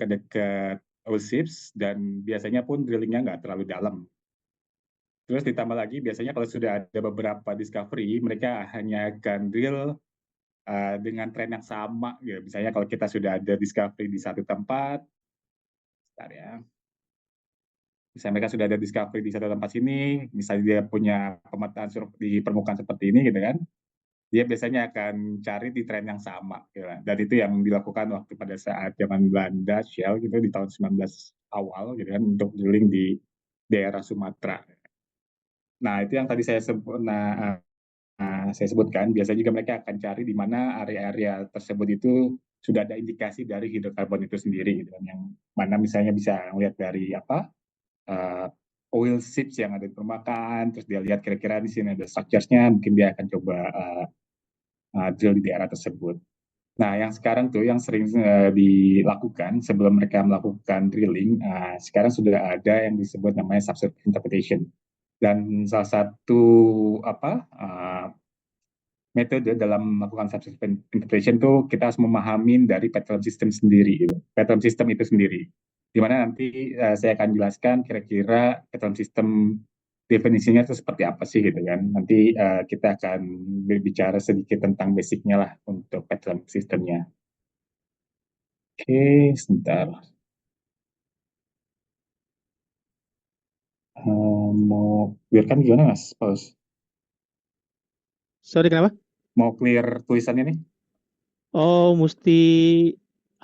ke dekat oil ships dan biasanya pun drillingnya nggak terlalu dalam. Terus ditambah lagi biasanya kalau sudah ada beberapa discovery, mereka hanya akan drill dengan tren yang sama. Ya. Misalnya kalau kita sudah ada discovery di satu tempat, bentar ya. Misalnya mereka sudah ada discovery di satu tempat sini, misalnya dia punya pemetaan di permukaan seperti ini, gitu kan? Dia biasanya akan cari di tren yang sama, gitu kan? Dan itu yang dilakukan waktu pada saat zaman Belanda, Shell, gitu di tahun 19 awal, gitu kan, untuk drilling di daerah Sumatera. Nah, itu yang tadi saya sebut. Saya sebutkan, biasanya juga mereka akan cari di mana area-area tersebut itu sudah ada indikasi dari hidrokarbon itu sendiri, gitu kan, yang mana misalnya bisa melihat dari uh, oil seeps yang ada di permukaan, terus dia lihat kira-kira di sini ada structures-nya, mungkin dia akan coba drill di daerah tersebut. Nah, yang sekarang tuh yang sering dilakukan sebelum mereka melakukan drilling, sekarang sudah ada yang disebut namanya subsurface interpretation. Dan salah satu apa metode dalam melakukan subsurface interpretation itu kita harus memahami dari petroleum system sendiri, gitu. Petroleum system itu sendiri. Di mana nanti saya akan jelaskan kira-kira petroleum system definisinya itu seperti apa sih, gitu kan. Nanti kita akan berbicara sedikit tentang basicnya lah untuk petroleum systemnya. Oke, sebentar. Mau biarkan gimana, Mas? Pause. Sorry, kenapa? Mau clear tulisannya nih? Oh, mesti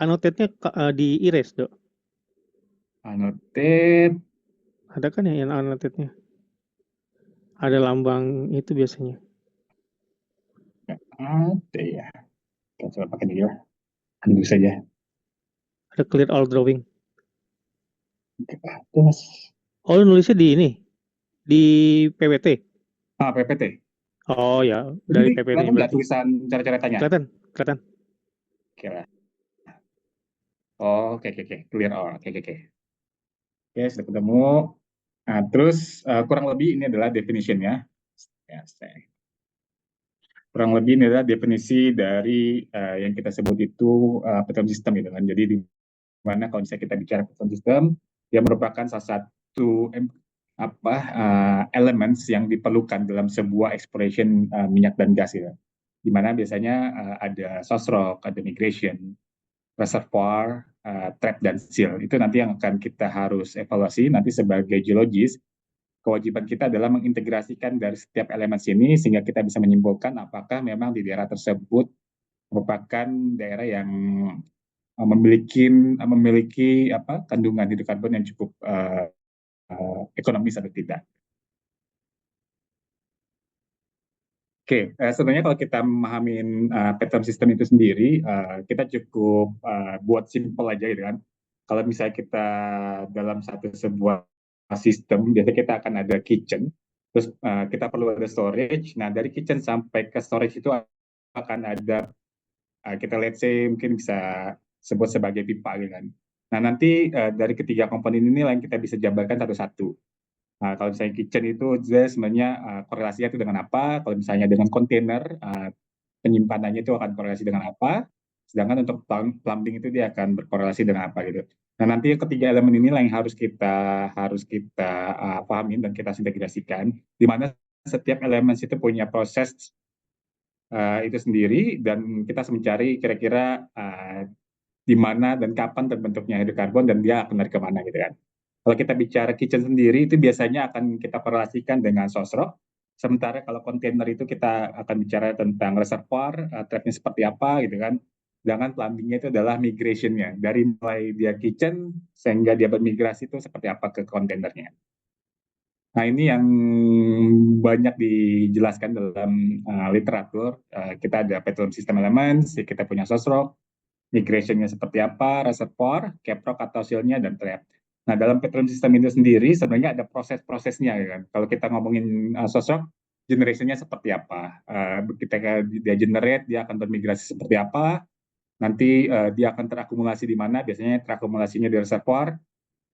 annotate-nya di erase, Dok. Annotate. Ada kan ya yang annotate-nya? Ada lambang itu biasanya. Nggak ada ya. Kita coba pakai dulu. Undo saja. Ada clear all drawing. Nggak ada, Mas. Oh, lu nulisnya di ini, di PPT. PPT. Oh ya, dari Ini PPT kelihatan nggak berarti. tulisan cara-caranya? Kelihatan, kelihatan. Oke lah. Oh, oke, oke, oke. Clear all. Oke, oke, oke. Oke, sudah ketemu. Nah, terus kurang lebih ini adalah definition-nya. Ya, kurang lebih ini adalah definisi dari yang kita sebut itu petroleum system, gitu kan. Jadi di mana kalau misalnya kita bicara petroleum system, dia merupakan salah satu elements yang diperlukan dalam sebuah exploration minyak dan gas, gitu. Di mana biasanya ada source rock, ada migration, reservoir, trap, dan seal. Itu nanti yang akan kita harus evaluasi nanti sebagai geologis. Kewajiban kita adalah mengintegrasikan dari setiap elemen ini sehingga kita bisa menyimpulkan apakah memang di daerah tersebut merupakan daerah yang memiliki kandungan hidrokarbon yang cukup ekonomis atau tidak. Oke, sebenarnya kalau kita memahami petroleum system itu sendiri, kita cukup buat simple aja, gitu kan. Kalau misalnya kita dalam sebuah sistem, biasanya kita akan ada kitchen, terus kita perlu ada storage. Nah, dari kitchen sampai ke storage itu akan ada, kita let's say mungkin bisa sebut sebagai pipa, gitu kan. Nah, nanti dari ketiga komponen ini yang kita bisa jabarkan satu-satu. Nah, kalau misalnya kitchen itu dia sebenarnya korelasinya itu dengan apa? Kalau misalnya dengan kontainer, penyimpanannya itu akan korelasi dengan apa? Sedangkan untuk plumbing itu dia akan berkorelasi dengan apa, gitu. Nah, nanti ketiga elemen ini yang harus kita pahami dan kita integrasikan, di mana setiap elemen itu punya proses itu sendiri dan kita harus mencari kira-kira di mana dan kapan terbentuknya hidrokarbon dan dia akan dari kemana, gitu kan. Kalau kita bicara kitchen sendiri itu biasanya akan kita korelasikan dengan source rock. Sementara kalau kontainer itu kita akan bicara tentang reservoir, trapnya seperti apa, gitu kan. Sedangkan plumbingnya itu adalah migration-nya. Dari mulai dia kitchen sehingga dia bermigrasi itu seperti apa ke kontainernya. Nah, ini yang banyak dijelaskan dalam literatur. Kita ada petroleum system elements, kita punya source rock, migration-nya seperti apa, reservoir, caprock atau seal-nya, dan trap. Nah, dalam petroleum system itu sendiri sebenarnya ada proses-prosesnya, ya kan. Kalau kita ngomongin sosok, generation-nya seperti apa. Ketika dia generate, dia akan bermigrasi seperti apa, nanti dia akan terakumulasi di mana, biasanya terakumulasinya di reservoir,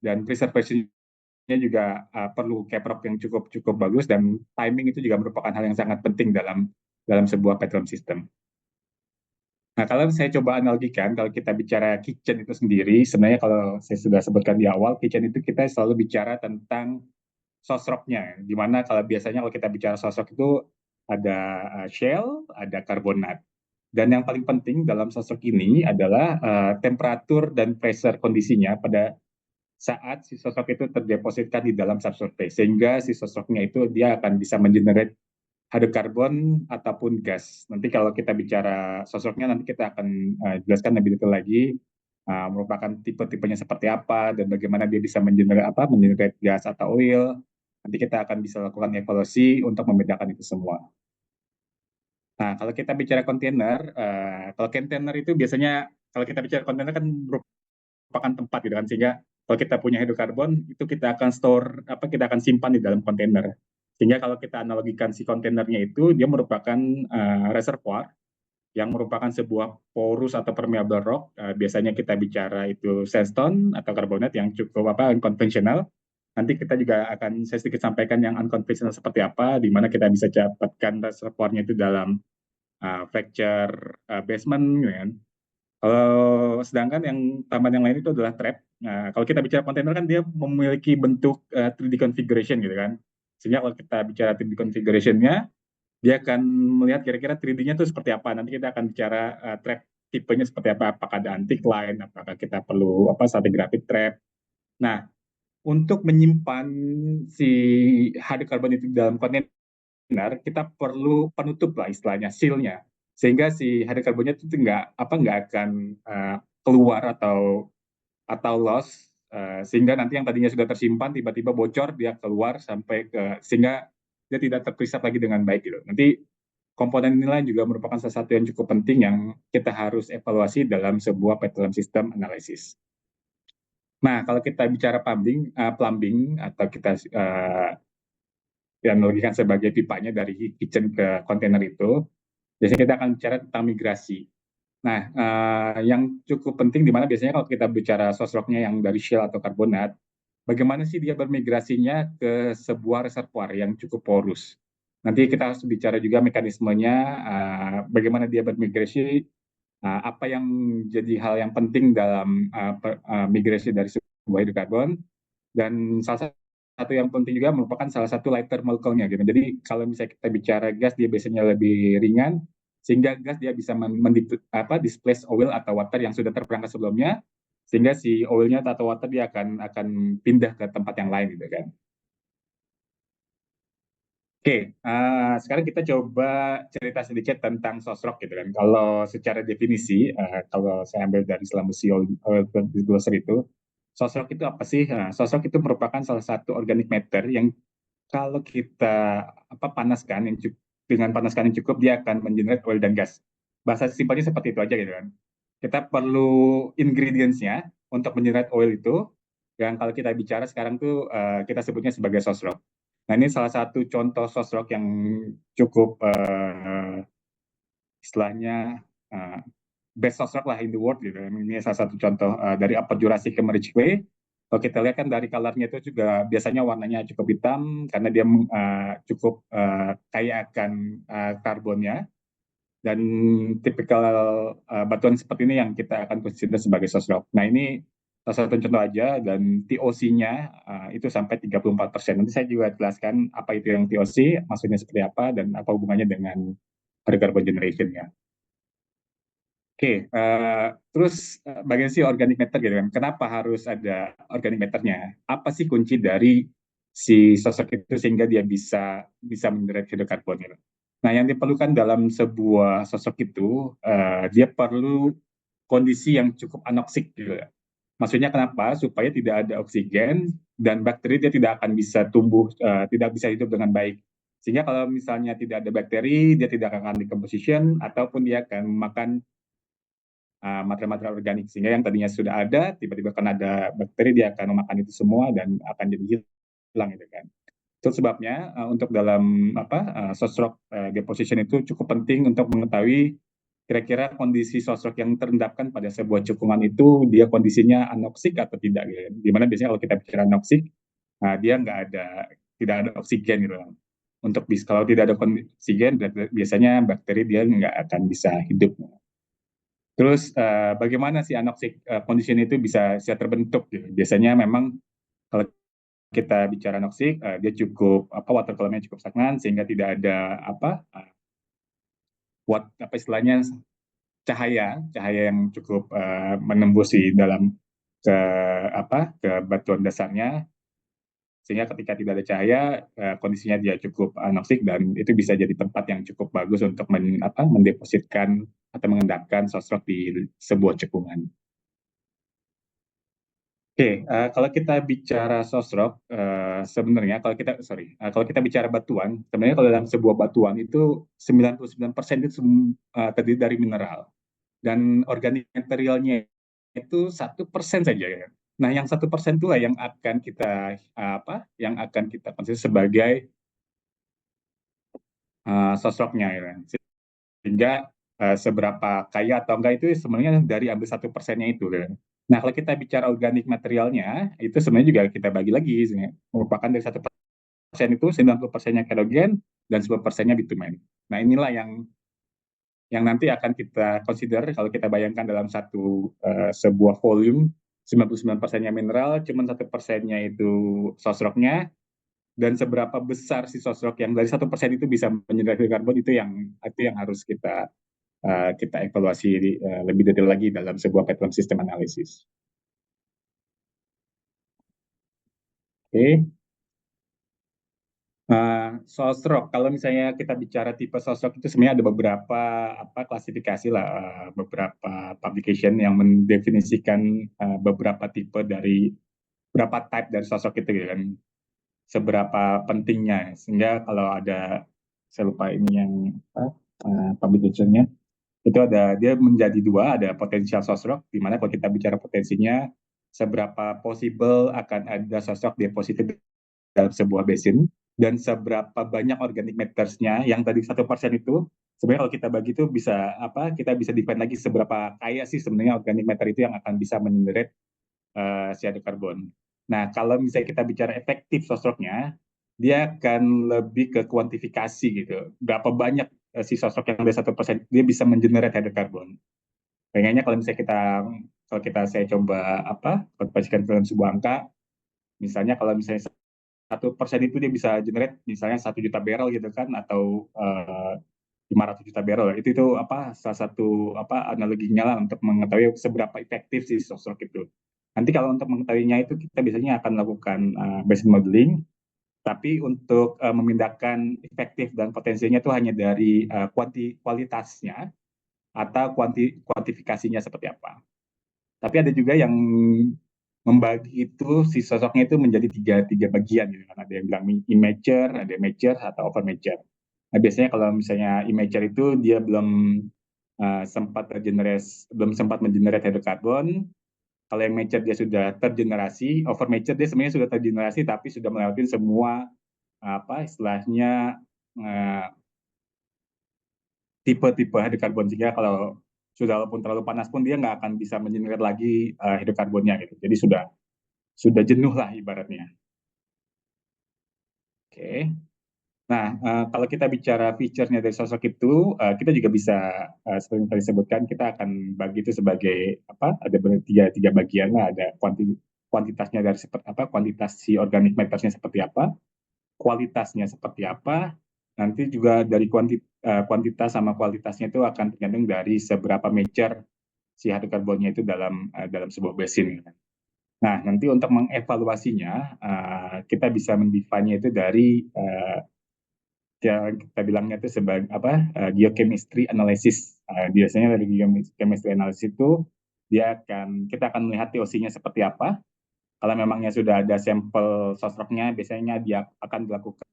dan preservation-nya juga perlu caprock yang cukup cukup bagus, dan timing itu juga merupakan hal yang sangat penting dalam sebuah petroleum system. Nah, kalau saya coba analogikan, kalau kita bicara kitchen itu sendiri, sebenarnya kalau saya sudah sebutkan di awal, kitchen itu kita selalu bicara tentang sosroknya. Dimana kalau biasanya kalau kita bicara sosrok itu ada shell, ada karbonat. Dan yang paling penting dalam sosrok ini adalah temperatur dan pressure kondisinya pada saat si sosok itu terdepositkan di dalam subsurface. Sehingga si sosoknya itu dia akan bisa mengenerate hidrokarbon ataupun gas. Nanti kalau kita bicara sosoknya, nanti kita akan jelaskan lebih detail lagi merupakan tipe-tipenya seperti apa dan bagaimana dia bisa mengenerate gas atau oil. Nanti kita akan bisa lakukan evaluasi untuk membedakan itu semua. Nah, kalau kita bicara kontainer, kalau kontainer itu biasanya kalau kita bicara kontainer kan merupakan tempat gitu kan, sehingga kalau kita punya hidrokarbon itu kita akan store kita akan simpan di dalam kontainer. Sehingga kalau kita analogikan si kontainernya itu dia merupakan reservoir yang merupakan sebuah porous atau permeable rock. Biasanya kita bicara itu sandstone atau karbonat yang cukup unconventional. Nanti kita juga akan saya sedikit sampaikan yang unconventional seperti apa, di mana kita bisa dapatkan reservoirnya itu dalam fracture basement, gitu kan. Kalau sedangkan yang tambahan yang lain itu adalah trap. Nah, kalau kita bicara kontainer kan dia memiliki bentuk 3D configuration gitu kan. Sehingga kalau kita bicara 3D configuration-nya, dia akan melihat kira-kira 3D-nya itu seperti apa. Nanti kita akan bicara trap tipenya seperti apa. Apakah ada anticline, apakah kita perlu stratigraphic trap. Nah, untuk menyimpan si hydrocarbon itu dalam kontainer, kita perlu penutup lah istilahnya, seal-nya. Sehingga si hydrokarbonnya itu nggak akan keluar atau loss, sehingga nanti yang tadinya sudah tersimpan tiba-tiba bocor, dia keluar sampai sehingga dia tidak terpreserve lagi dengan baik gitu. Nanti komponen inilah juga merupakan salah satu yang cukup penting yang kita harus evaluasi dalam sebuah petroleum system analysis. Nah, kalau kita bicara plumbing atau kita analogikan sebagai pipanya dari kitchen ke kontainer itu, biasanya kita akan bicara tentang migrasi. Nah, yang cukup penting di mana biasanya kalau kita bicara sosroknya yang dari shell atau karbonat, bagaimana sih dia bermigrasinya ke sebuah reservoir yang cukup porus. Nanti kita harus bicara juga mekanismenya, bagaimana dia bermigrasi, apa yang jadi hal yang penting dalam migrasi dari sebuah hidrokarbon, dan salah satu yang penting juga merupakan salah satu lighter molecule-nya gitu. Jadi kalau misalnya kita bicara gas, dia biasanya lebih ringan, sehingga gas dia bisa displace oil atau water yang sudah terperangkap sebelumnya, sehingga si oilnya atau water dia akan pindah ke tempat yang lain gitu kan. Oke, sekarang kita coba cerita sedikit tentang sosrok gitu kan. Kalau secara definisi, kalau saya ambil dari Schlumberger Oil Glossary itu, sosrok itu apa sih? Sosrok itu merupakan salah satu organic matter yang kalau kita panaskan dengan panaskan yang cukup, dia akan mengenerate oil dan gas. Bahasa simpelnya seperti itu aja gitu kan. Kita perlu ingredients-nya untuk mengenerate oil itu, yang kalau kita bicara sekarang tuh kita sebutnya sebagai sosrok. Nah, ini salah satu contoh sosrok yang cukup istilahnya uh, best sosrok lah in the world gitu. Ini salah satu contoh dari Upper Jurassic ke Merich Clay. Kalau kita lihat kan dari colornya itu juga biasanya warnanya cukup hitam karena dia cukup kaya akan karbonnya, dan tipikal batuan seperti ini yang kita akan consider sebagai sosrok. Nah, ini salah satu contoh aja, dan TOC-nya itu sampai 34%. Nanti saya juga jelaskan apa itu yang TOC, maksudnya seperti apa, dan apa hubungannya dengan carbon generation-nya. Oke, terus bagian si organic matter gitu kan. Kenapa harus ada organic matter-nya? Apa sih kunci dari si sosok itu sehingga dia bisa mengenerate hidrokarbon gitu. Nah, yang diperlukan dalam sebuah sosok itu, dia perlu kondisi yang cukup anoksik gitu ya. Maksudnya kenapa? Supaya tidak ada oksigen dan bakteri dia tidak akan bisa tumbuh, tidak bisa hidup dengan baik. Sehingga kalau misalnya tidak ada bakteri, dia tidak akan decomposition ataupun dia akan memakan material-material organik, sehingga yang tadinya sudah ada tiba-tiba kan ada bakteri, dia akan memakan itu semua dan akan jadi hilang gitu kan. Itu sebabnya untuk dalam sosrok deposition itu cukup penting untuk mengetahui kira-kira kondisi sosrok yang terendapkan pada sebuah cekungan itu dia kondisinya anoksik atau tidak gitu. Dimana biasanya kalau kita bicara anoksik, dia tidak ada oksigen gitu. Untuk kalau tidak ada oksigen, biasanya bakteri dia nggak akan bisa hidup. Terus bagaimana si anoxic condition itu bisa terbentuk gitu. Biasanya memang kalau kita bicara anoxic, dia cukup water column-nya cukup stagnan sehingga tidak ada apa istilahnya cahaya yang cukup menembus di dalam ke ke batuan dasarnya, sehingga ketika tidak ada cahaya kondisinya dia cukup anoksik dan itu bisa jadi tempat yang cukup bagus untuk mendepositkan atau mengendapkan sosro di sebuah cekungan. Oke, kalau kita bicara sosro, sebenarnya kalau kita bicara batuan, sebenarnya kalau dalam sebuah batuan itu 99% itu terdiri dari mineral dan organik materialnya itu 1% saja ya. Nah, yang 1% itulah yang akan kita konsider sebagai sosoknya ya. Sehingga seberapa kaya atau enggak itu sebenarnya dari ambil 1%-nya itu. Ya. Nah, kalau kita bicara organik materialnya, itu sebenarnya juga kita bagi lagi. Merupakan dari 1% itu 90%-nya kerogen dan 10%-nya bitumen. Nah, inilah yang nanti akan kita consider kalau kita bayangkan dalam sebuah volume 99%-nya mineral, cuma 1%-nya itu sosroknya, dan seberapa besar si sosrok yang dari 1% itu bisa menyerap karbon itu yang harus kita evaluasi lebih detail lagi dalam sebuah pattern system analysis. Oke. Sosrok, kalau misalnya kita bicara tipe sosrok itu sebenarnya ada beberapa klasifikasi lah, beberapa publication yang mendefinisikan beberapa tipe dari berapa type dari sosrok itu gitu kan, seberapa pentingnya, sehingga kalau ada, saya lupa ini yang publication-nya, itu dia menjadi dua, ada potensial sosrok, di mana kalau kita bicara potensinya, seberapa possible akan ada sosrok deposited dalam sebuah basin, dan seberapa banyak organic matters-nya yang tadi 1% itu, sebenarnya kalau kita bagi itu kita bisa define lagi seberapa kaya sih sebenarnya organic matter itu yang akan bisa menyerap CO2 karbon. Nah, kalau misalnya kita bicara efektif sosroknya, dia akan lebih ke kuantifikasi gitu. Berapa banyak si sosrok yang dari 1% dia bisa mengenerate hidrokarbon. Pengennya kalau saya coba konversikan ke dalam sebuah angka, misalnya kalau misalnya 1% itu dia bisa generate misalnya 1 juta barrel gitu kan, atau 500 juta barrel. Itu salah satu analoginya lah untuk mengetahui seberapa efektif si sosok itu. Nanti kalau untuk mengetahuinya itu kita biasanya akan melakukan basin modeling, tapi untuk memindahkan efektif dan potensinya itu hanya dari kualitasnya atau kuantifikasinya seperti apa. Tapi ada juga yang membagi itu si sosoknya itu menjadi tiga bagian gitu kan. Ada yang bilang immature, ada mature atau over mature. Nah, biasanya kalau misalnya immature itu dia belum sempat mengenerate hidrokarbon. Kalau yang mature dia sudah tergenerasi, over mature dia sebenarnya sudah tergenerasi tapi sudah melewati semua istilahnya eh, tipe-tipe hidrokarbon, sehingga kalau sudah walaupun terlalu panas pun dia nggak akan bisa mengenerate lagi hidrokarbonnya gitu. Jadi sudah jenuh lah ibaratnya. Oke. Nah, kalau kita bicara feature-nya dari sosok itu, kita juga bisa seperti yang tadi sebutkan, kita akan bagi itu sebagai ada tiga bagian lah. Ada kuantitasnya dari seperti apa, kuantitas si organic matter-nya seperti apa, kualitasnya seperti apa, nanti juga dari kuantitas sama kualitasnya itu akan tergantung dari seberapa mature si hidrokarbonnya itu dalam sebuah basin. Nah, nanti untuk mengevaluasinya, kita bisa mendefine itu dari yang kita bilangnya itu sebagai geochemistry analysis. Biasanya dari geochemistry analysis itu kita akan melihat TOC-nya seperti apa. Kalau memangnya sudah ada sampel sosroknya, biasanya dia akan dilakukan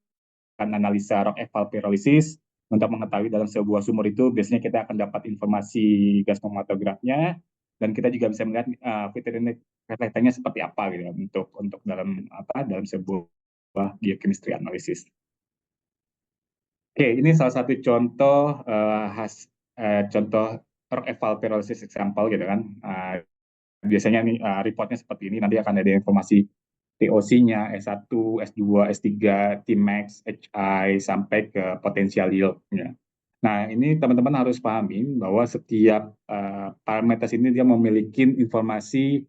analisa rock eval pyrolysis untuk mengetahui dalam sebuah sumur itu biasanya kita akan dapat informasi gas kromatografnya, dan kita juga bisa melihat filtering reflektannya seperti apa gitu untuk dalam sebuah geochemistry analysis. Oke, ini salah satu contoh contoh rock eval pyrolysis example gitu kan. Biasanya nih reportnya seperti ini, nanti akan ada informasi TOC-nya, S1, S2, S3, Tmax, HI, sampai ke potensial yield-nya. Nah, ini teman-teman harus pahamin bahwa setiap parameter ini dia memiliki informasi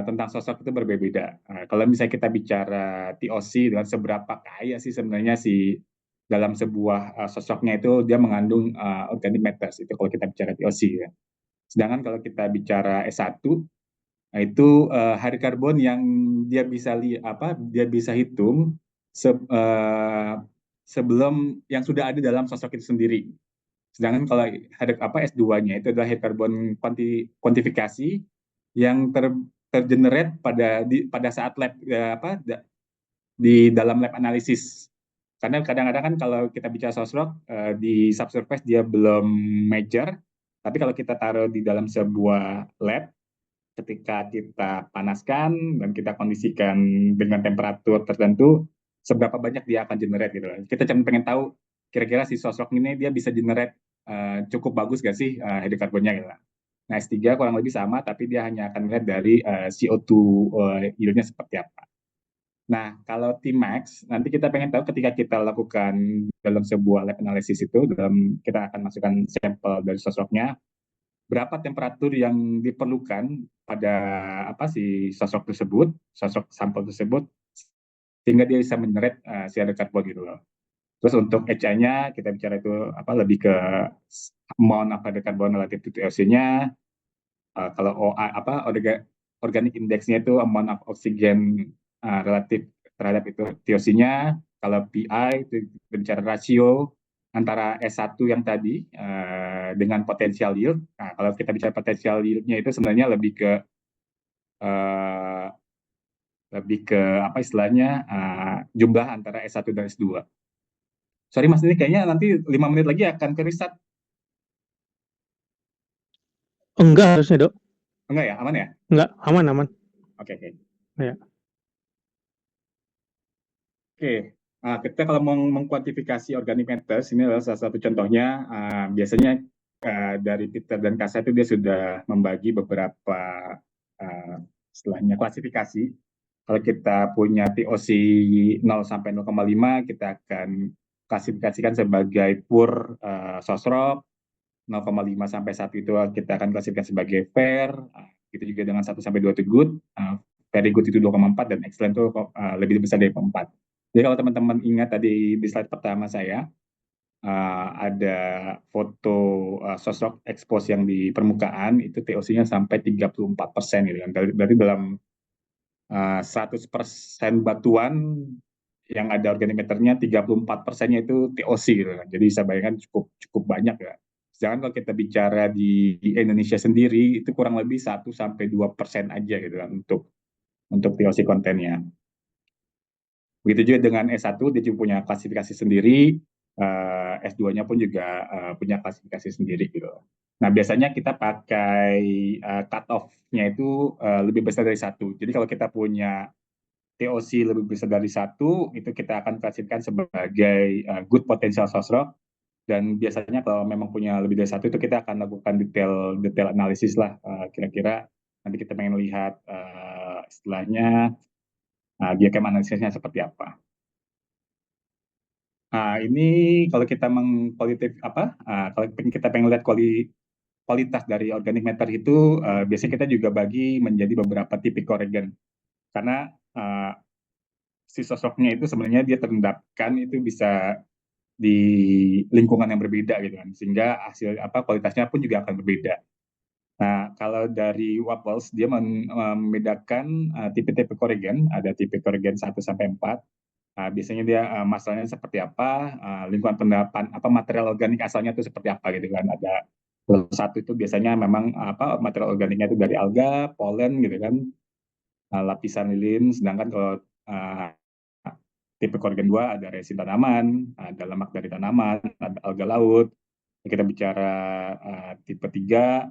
tentang sosok itu berbeda. Kalau misalnya kita bicara TOC dengan seberapa kaya sih sebenarnya si dalam sebuah sosoknya itu dia mengandung organic matters itu kalau kita bicara TOC ya. Sedangkan kalau kita bicara S1 nah, itu hari karbon yang dia bisa hitung sebelum yang sudah ada dalam sosok itu sendiri. Sedangkan kalau S2-nya itu adalah hari karbon kuantifikasi yang tergenerate pada saat lab di dalam lab analisis. Karena kadang-kadang kan kalau kita bicara sosrok di subsurface dia belum major, tapi kalau kita taruh di dalam sebuah lab, ketika kita panaskan dan kita kondisikan dengan temperatur tertentu, seberapa banyak dia akan generate gitu. Kita cuma pengen tahu kira-kira si sosok ini dia bisa generate cukup bagus gak sih hidrokarbonnya gitu. Nah, S3 kurang lebih sama, tapi dia hanya akan melihat dari CO2 yield-nya seperti apa. Nah, kalau Tmax, nanti kita pengen tahu ketika kita lakukan dalam sebuah lab analysis itu, kita akan masukkan sampel dari sosoknya, berapa temperatur yang diperlukan pada si sosok sampel tersebut, sehingga dia bisa menyeret si hidrokarbon gitu loh. Terus untuk HI-nya kita bicara itu lebih ke amount of hydrocarbon relative to TOC-nya. Kalau organic index-nya itu amount of oxygen relatif terhadap itu TOC-nya. Kalau PI itu bicara rasio antara S1 yang tadi dengan potensial yield. Nah, kalau kita bicara potensial yield-nya itu sebenarnya uh, lebih ke apa istilahnya jumlah antara S1 dan S2. Sorry Mas, ini kayaknya nanti 5 menit lagi akan ke riset. Enggak harusnya, Dok. Enggak ya? Aman ya? Enggak, aman, aman. Oke, oke. Ya. Oke, kita kalau mau mengkuantifikasi organic matters, ini adalah salah satu contohnya. Biasanya dari Peter dan Kasa itu dia sudah membagi beberapa uh, istilahnya klasifikasi. Kalau kita punya TOC 0 sampai 0,5, kita akan klasifikasikan sebagai poor sosrok. 0,5 sampai 1 itu kita akan klasifikasi sebagai fair. Itu juga dengan 1 sampai 2 itu good. Very good itu 2,4 dan excellent itu lebih besar dari 4. Jadi kalau teman-teman ingat tadi di slide pertama saya, ada foto sosok expose yang di permukaan, itu TOC-nya sampai 34% gitu kan. Berarti dalam 100% batuan yang ada organic matter-nya 34%-nya itu TOC gitu kan. Jadi bisa bayangkan cukup cukup banyak ya. Sedangkan kalau kita bicara di Indonesia sendiri itu kurang lebih 1-2% aja gitu kan untuk TOC kontennya. Begitu juga dengan S1 dia juga punya klasifikasi sendiri, S2-nya pun juga punya klasifikasi sendiri gitu. Nah, biasanya kita pakai cut off-nya itu lebih besar dari 1. Jadi kalau kita punya TOC lebih besar dari 1, itu kita akan klasifikasikan sebagai good potential source rock. Dan biasanya kalau memang punya lebih dari 1 itu kita akan lakukan detail analisis lah. Kira-kira nanti kita pengen lihat istilahnya geochem analisisnya seperti apa. Nah, ini kalau kita kalau kita pengen lihat kualitas dari organic matter itu, biasanya kita juga bagi menjadi beberapa tipikal reagen. Karena si sosoknya itu sebenarnya dia terendapkan itu bisa di lingkungan yang berbeda gitu kan, sehingga hasil kualitasnya pun juga akan berbeda. Nah, kalau dari Waples dia membedakan tipe-tipe reagen, ada tipe reagen 1 sampai 4. Biasanya dia masalahnya seperti apa, lingkungan pendapan material organik asalnya itu seperti apa gitu kan. Ada satu itu biasanya memang material organiknya itu dari alga, polen gitu kan, lapisan lilin. Sedangkan kalau tipe organ 2 ada resin tanaman, ada lemak dari tanaman, ada alga laut. Kita bicara tipe 3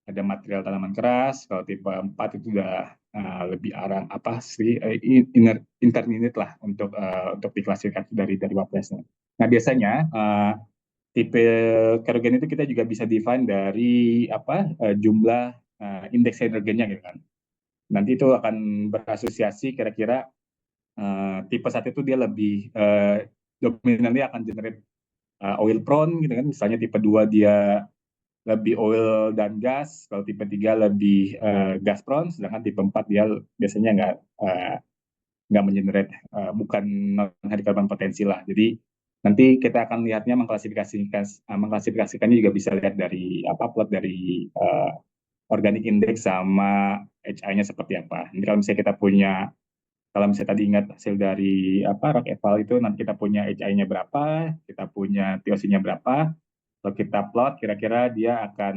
ada material tanaman keras. Kalau tipe 4 itu udah lebih arah intermediate lah untuk diklasifikasi dari Waples. Nah, biasanya tipe kerogen itu kita juga bisa define dari jumlah indeks hidrogennya gitu kan. Nanti itu akan berasosiasi kira-kira tipe 1 itu dia lebih dominannya akan generate oil prone gitu kan, misalnya tipe 2 dia lebih oil dan gas, kalau tipe 3 lebih gas prone, sedangkan tipe 4 dia biasanya nggak mengenerate, bukan non hydrocarbon potensi lah. Jadi nanti kita akan lihatnya mengklasifikasikannya juga bisa lihat dari plot dari organic index sama HI-nya seperti apa. Jadi kalau misalnya kita punya, kalau misalnya tadi ingat hasil dari rock eval itu, nanti kita punya HI-nya berapa, kita punya TOC-nya berapa, kalau kita plot kira-kira dia akan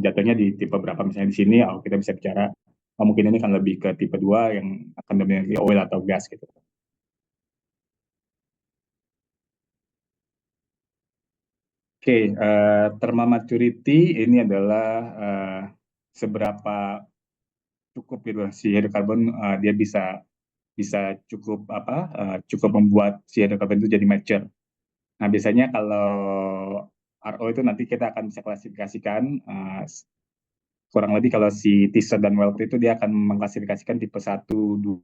jatuhnya di tipe berapa. Misalnya di sini kita bisa bicara mungkin ini kan lebih ke tipe 2 yang akan dominantly oil atau gas gitu. Oke, thermal maturity ini adalah seberapa cukup gitu si hidrokarbon, dia bisa bisa cukup membuat si hidrokarbon itu jadi mature. Nah, biasanya kalau RO itu nanti kita akan bisa klasifikasikan, kurang lebih kalau si T-shirt dan Weld itu dia akan mengklasifikasikan tipe 1, 2,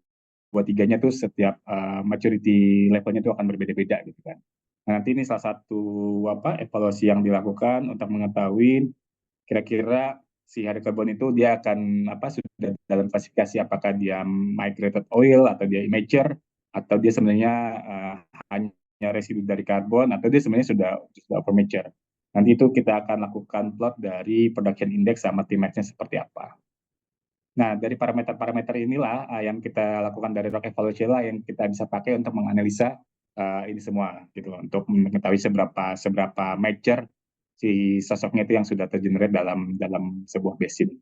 3-nya tuh setiap maturity levelnya itu akan berbeda-beda gitu kan. Nah, nanti ini salah satu evaluasi yang dilakukan untuk mengetahui kira-kira si hydrocarbon itu dia akan sudah dalam klasifikasi apakah dia migrated oil atau dia immature atau dia sebenarnya hanya residu dari karbon atau dia sebenarnya sudah over mature. Nanti itu kita akan lakukan plot dari production index sama Tmax-nya seperti apa. Nah, dari parameter-parameter inilah yang kita lakukan dari rock evaluation lah yang kita bisa pakai untuk menganalisa ini semua gitu, untuk mengetahui seberapa mature si sosoknya itu yang sudah tergenerate dalam sebuah basin.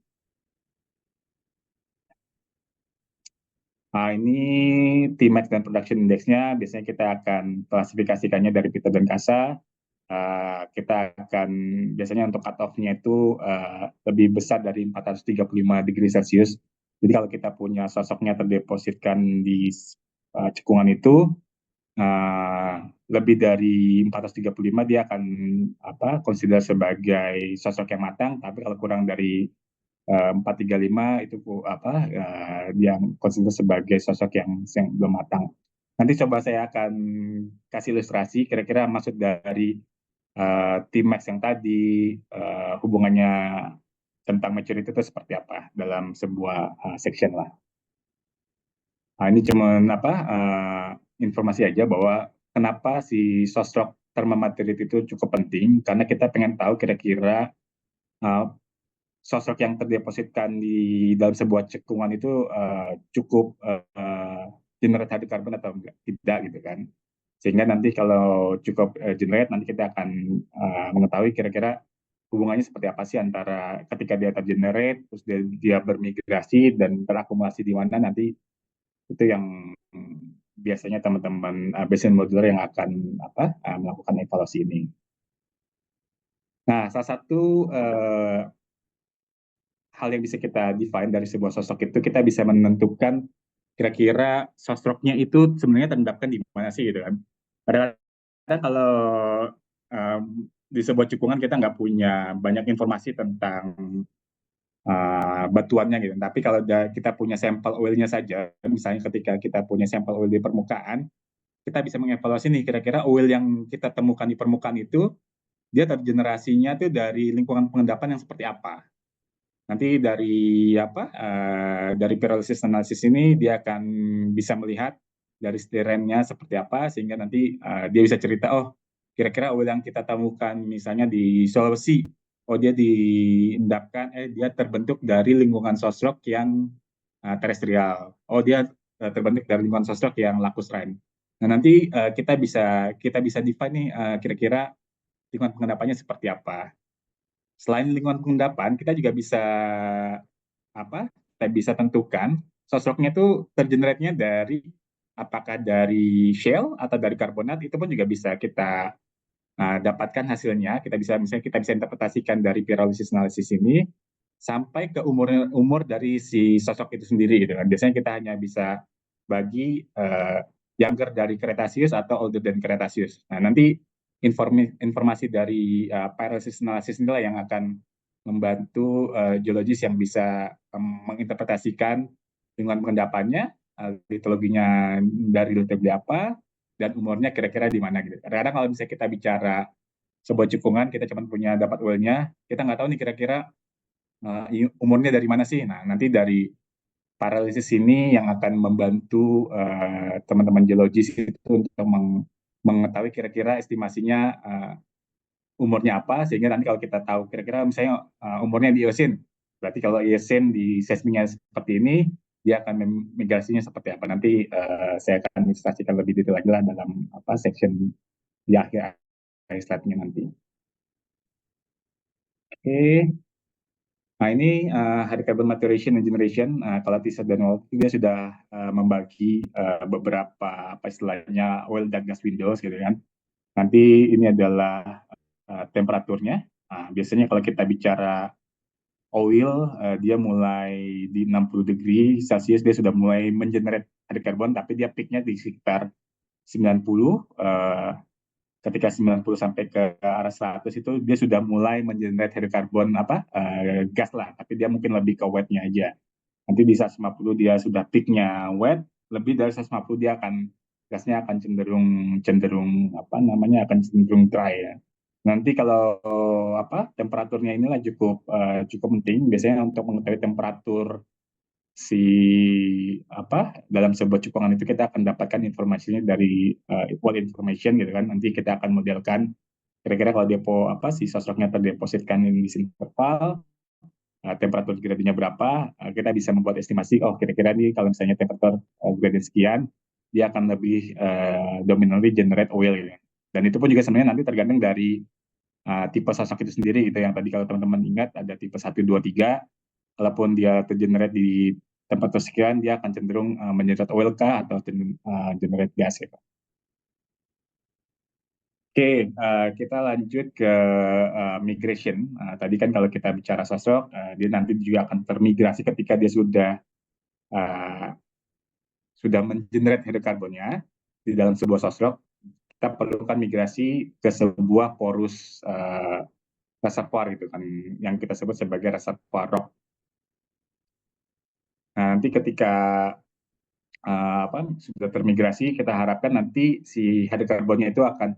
Nah, ini Tmax dan production index-nya biasanya kita akan klasifikasikannya dari Peter dan Kasa. Kita akan biasanya untuk cut off-nya itu lebih besar dari 435 degree Celcius. Jadi kalau kita punya sosoknya terdepositkan di cekungan itu lebih dari 435 dia akan consider sebagai sosok yang matang, tapi kalau kurang dari 435 itu yang consider sebagai sosok yang belum matang. Nanti coba saya akan kasih ilustrasi kira-kira maksud dari Tmax yang tadi, hubungannya tentang maturity itu seperti apa dalam sebuah section lah. Nah, ini cuma informasi aja bahwa kenapa si sosok thermal maturity itu cukup penting, karena kita pengen tahu kira-kira uh, sosok yang terdepositkan di dalam sebuah cekungan itu cukup generate hydrocarbon atau tidak gitu kan. Sehingga nanti kalau cukup generate, nanti kita akan mengetahui kira-kira hubungannya seperti apa sih antara ketika dia tergenerate, terus dia bermigrasi dan terakumulasi di mana, nanti itu yang biasanya teman-teman basin modeler yang akan melakukan evaluasi ini. Nah, salah satu hal yang bisa kita define dari sebuah sosok itu, kita bisa menentukan kira-kira sosoknya itu sebenarnya terendapkan di mana sih gitu kan. Padahal kalau di sebuah cekungan kita nggak punya banyak informasi tentang batuannya gitu. Tapi kalau kita punya sampel oilnya saja, misalnya ketika kita punya sampel oil di permukaan, kita bisa mengevaluasi nih kira-kira oil yang kita temukan di permukaan itu dia tergenerasinya tuh dari lingkungan pengendapan yang seperti apa. Nanti dari pyrolysis analisis ini dia akan bisa melihat dari stirennya seperti apa, sehingga nanti dia bisa cerita, oh kira-kira oil yang kita temukan misalnya di Sulawesi, oh dia dia terbentuk dari lingkungan sosrok yang terestrial, oh dia terbentuk dari lingkungan sosrok yang lakusrine. Nah, nanti kita bisa define nih kira-kira lingkungan pengendapannya seperti apa. Selain lingkungan pengendapan, kita juga kita bisa tentukan sosoknya itu tergenerate-nya dari apakah dari shale atau dari karbonat, itu pun juga bisa kita dapatkan hasilnya. Kita bisa interpretasikan dari pyrolysis analisis ini sampai ke umur dari si sosok itu sendiri gitu kan. Biasanya kita hanya bisa bagi younger dari Cretaceous atau older than Cretaceous. Nah, nanti informasi dari pyrolysis analysis inilah yang akan membantu geologis yang bisa menginterpretasikan lingkungan pengendapannya, litologinya dari relatively apa, dan umurnya kira-kira di mana gitu. Kadang-kadang kalau misalnya kita bicara sebuah cekungan, kita cuma punya dapat oilnya, kita nggak tahu nih kira-kira umurnya dari mana sih. Nah, nanti dari paralisis ini yang akan membantu teman-teman geologis itu untuk mengetahui kira-kira estimasinya umurnya apa, sehingga nanti kalau kita tahu kira-kira misalnya umurnya di Eocene, berarti kalau Eocene di seismiknya seperti ini, dia akan migrasinya seperti apa. Nanti saya akan ilustrasikan lebih detail lagi lah dalam section di akhir slide-nya nanti. Oke. Nah, ini hydrocarbon maturation and generation. Kalau Tisa dan Walt dia sudah membagi beberapa istilahnya oil dan gas windows gitu kan. Nanti ini adalah temperaturnya. Biasanya kalau kita bicara oil, dia mulai di 60 degree Celsius, dia sudah mulai mengenerate hydrocarbon, tapi dia peaknya di sekitar 90. Ketika 90 sampai ke arah 100 itu dia sudah mulai mengenerate hidrokarbon gas lah, tapi dia mungkin lebih ke wetnya aja. Nanti di 150 dia sudah peaknya wet, lebih dari 150 dia akan gasnya akan cenderung cenderung akan cenderung dry ya. Nanti kalau temperaturnya inilah cukup penting biasanya untuk mengetahui temperatur si dalam sebuah cekungan itu kita akan dapatkan informasinya dari equal information gitu kan. Nanti kita akan modelkan kira-kira kalau depo si sosroknya terdepositkan di interval temperatur gradiennya berapa, kita bisa membuat estimasi kira-kira nih kalau misalnya temperatur gradient sekian dia akan lebih dominantly generate oil gitu. Dan itu pun juga sebenarnya nanti tergantung dari tipe sosok itu sendiri gitu, yang tadi kalau teman-teman ingat ada tipe 1, 2, 3. Kalaupun dia tergenerate di temperatur sekian, dia akan cenderung mengenerate oil kah atau generate gas gitu. Oke, kita lanjut ke migration. Tadi kan kalau kita bicara sosok, dia nanti juga akan termigrasi ketika dia sudah mengenerate hidrokarbonnya di dalam sebuah sosok. Kita perlukan migrasi ke sebuah porus reservoir gitu kan, yang kita sebut sebagai reservoir rock. Nah, nanti ketika sudah termigrasi, kita harapkan nanti si hidrokarbonnya itu akan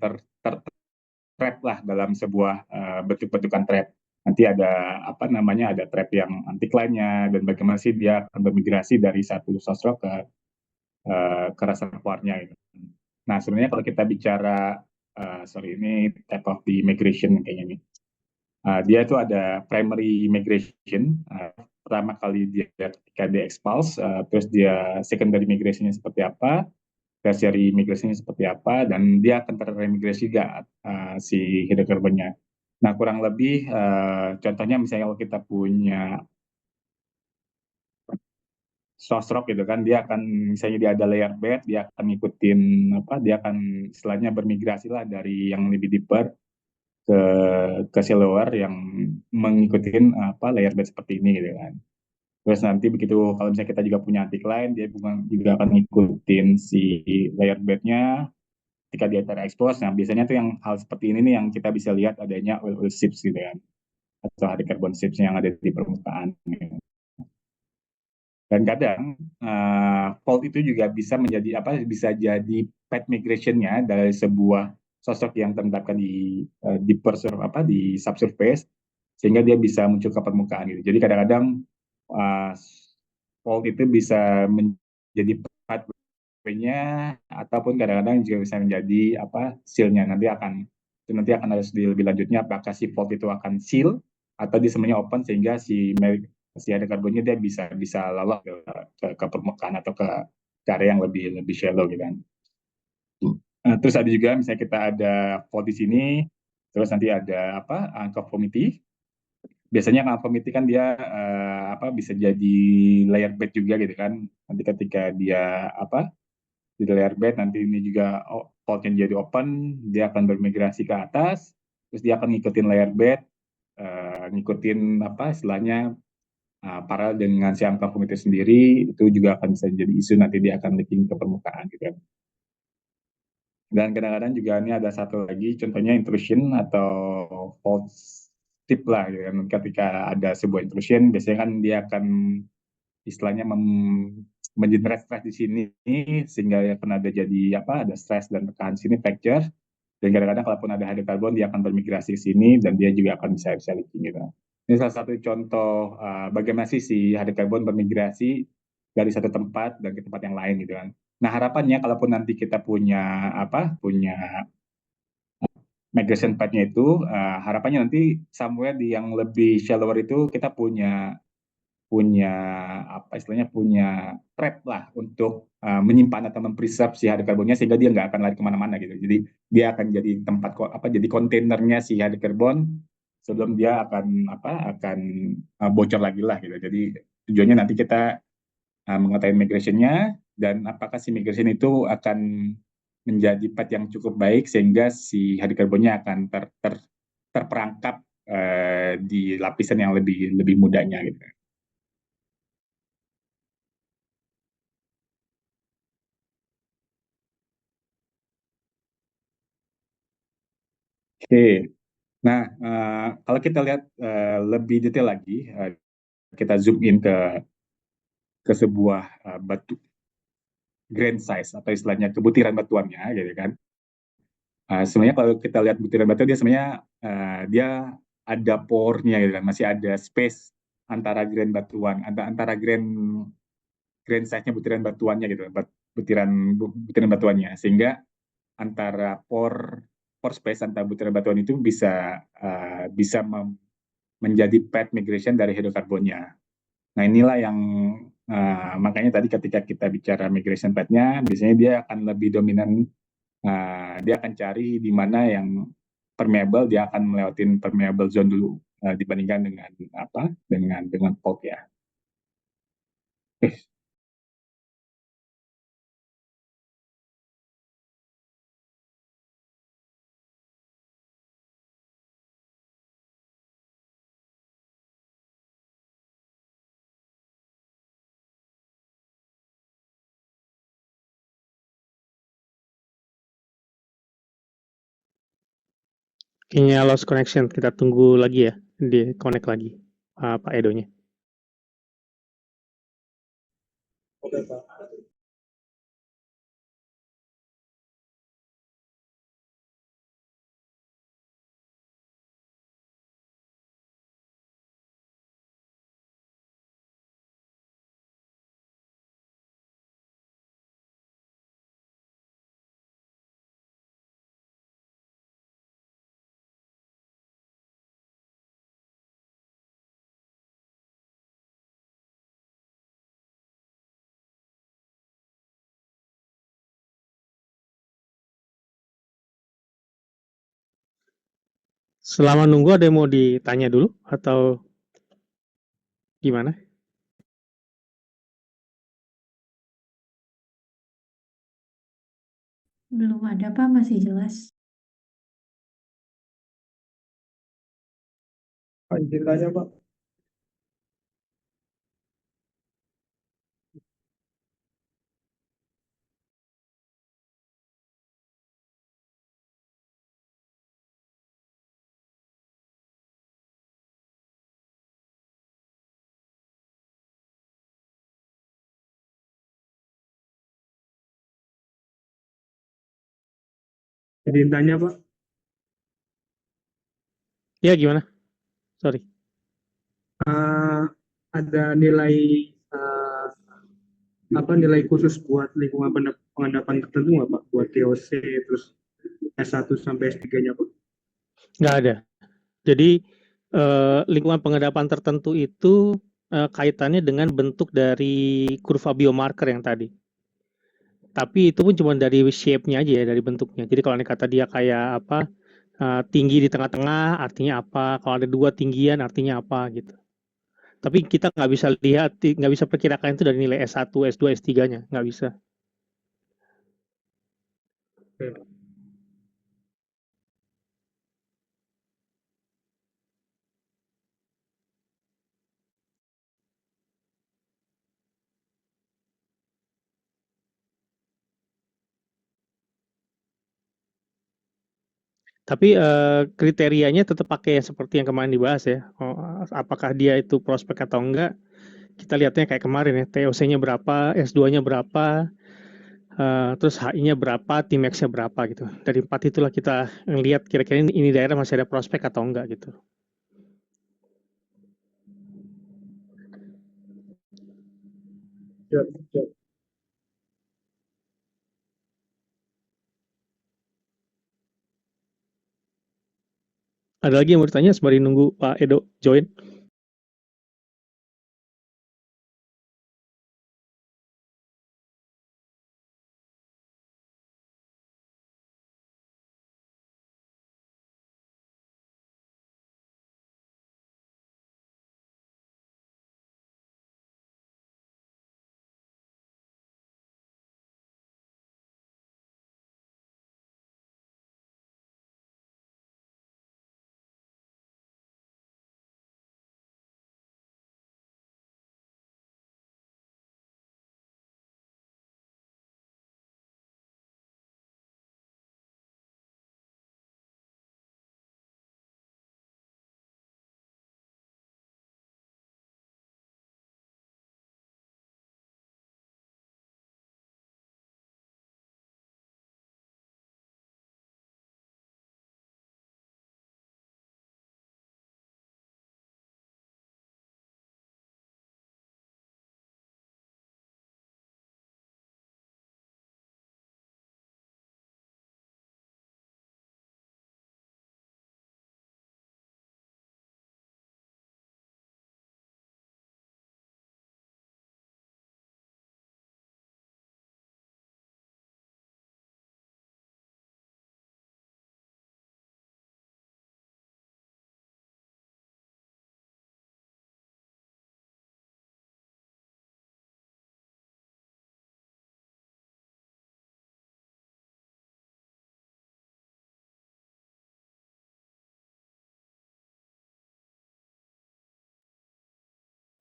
trap lah dalam sebuah bentuk-bentukan trap. Nanti ada ada trap yang anticline-nya dan bagaimana sih dia akan bermigrasi dari satu sosok ke reservoirnya gitu. Nah, sebenarnya kalau kita bicara ini type of the migration kayaknya nih. Dia itu ada primary migration, pertama kali dia ketika dia expulse, terus dia secondary migration-nya seperti apa, tertiary migration-nya seperti apa, dan dia akan terremigrasi juga si hidrokarbonnya. Nah, kurang lebih contohnya misalnya kalau kita punya source rock gitu kan, dia akan misalnya dia ada layer bed, dia akan ngikutin dia akan istilahnya bermigrasi lah dari yang lebih deeper ke shallower yang mengikuti layer bed seperti ini gitu kan. Terus nanti begitu kalau misalnya kita juga punya anticline, dia juga akan ngikutin si layer bednya ketika dia terekspos. Nah, biasanya tuh yang hal seperti ini nih yang kita bisa lihat adanya oil seeps gitu kan, atau hydrocarbon seeps yang ada di permukaan. Dan kadang fault itu juga bisa menjadi bisa jadi path migration-nya dari sebuah sosok yang terendapkan di subsurface, sehingga dia bisa muncul ke permukaan gitu. Jadi kadang-kadang fault itu bisa menjadi pathway-nya, ataupun kadang-kadang juga bisa menjadi seal-nya. Nanti akan harus lebih lanjutnya apakah si fault itu akan seal atau dia semuanya open sehingga si ada karbonnya dia bisa lolos ke permukaan atau ke area yang lebih shallow gitu kan. Terus ada juga misalnya kita ada fault di sini, terus nanti ada conformity. Biasanya conformity kan dia bisa jadi layer bed juga gitu kan. Nanti ketika dia di layer bed, nanti ini juga faultnya jadi open, dia akan bermigrasi ke atas, terus dia akan ngikutin layer bed, ngikutin istilahnya paralel dengan si angka komite sendiri, itu juga akan bisa jadi isu, nanti dia akan leaking ke permukaan gitu kan. Dan kadang-kadang juga ini ada satu lagi contohnya intrusion atau fault tip lah gitu kan. Ketika ada sebuah intrusion biasanya kan dia akan istilahnya mengenerate stres di sini sehingga ya pernah ada jadi apa ada stres dan tekanan sini fracture dan kadang-kadang kalaupun ada hidrokarbon dia akan bermigrasi ke sini dan dia juga akan bisa leaking gitu. Ini salah satu contoh bagaimana sih si hidrokarbon bermigrasi dari satu tempat dan ke tempat yang lain gitu kan. Nah harapannya kalaupun nanti kita punya migration path-nya itu harapannya nanti somewhere di yang lebih shallower itu kita punya punya apa istilahnya punya trap lah untuk menyimpan atau mempreserve si hidrokarbonnya sehingga dia nggak akan lari kemana-mana gitu. Jadi dia akan jadi tempat jadi kontainernya si hidrokarbon sebelum dia akan bocor lagi lah gitu. Jadi tujuannya nanti kita mengetahui migration-nya dan apakah si migration itu akan menjadi path yang cukup baik sehingga si hidrokarbonnya akan terperangkap di lapisan yang lebih lebih mudanya gitu. Oke, nah kalau kita lihat lebih detail lagi, kita zoom in ke sebuah batu grain size atau istilahnya kebutiran batuannya, gitu kan. Sebenarnya kalau kita lihat butiran batu dia sebenarnya dia ada pore-nya gitu kan, masih ada space antara grain batuan, antara grain size-nya butiran batuannya gitu, butiran batuannya, sehingga antara pore space antara butiran batuan itu bisa menjadi path migration dari hidrokarbonnya. Nah inilah yang makanya tadi ketika kita bicara migration path-nya, biasanya dia akan lebih dominan, dia akan cari di mana yang permeable, dia akan melewatin permeable zone dulu dibandingkan dengan fault ya. Kayaknya lost connection. Kita tunggu lagi ya, di connect lagi Pak Edonya. Oke, Pak. Selama nunggu ada yang mau ditanya dulu atau gimana? Belum ada, Pak, masih jelas. Pak, izin tanya, Pak. Izin tanya, Pak. Ya gimana? Sorry. Ada nilai uh, nilai khusus buat lingkungan pengendapan tertentu nggak Pak? Buat TOC terus S1 sampai S3-nya Pak? Nggak ada. Jadi lingkungan pengendapan tertentu itu kaitannya dengan bentuk dari kurva biomarker yang tadi. Tapi itu pun cuma dari shape-nya aja ya, dari bentuknya. Jadi kalau kata dia kayak apa, tinggi di tengah-tengah artinya apa, kalau ada dua tinggian artinya apa gitu. Tapi kita nggak bisa lihat, nggak bisa perkirakan itu dari nilai S1, S2, S3-nya, nggak bisa. Oke. Tapi kriterianya tetap pakai seperti yang kemarin dibahas ya. Apakah dia itu prospek atau enggak? Kita lihatnya kayak kemarin ya, TOC-nya berapa, S2-nya berapa, terus HI-nya berapa, Tmax-nya berapa gitu. Dari 4 itulah kita ngelihat kira-kira ini daerah masih ada prospek atau enggak gitu. Siap, siap. Ada lagi yang mau ditanya sembari nunggu Pak Edo join?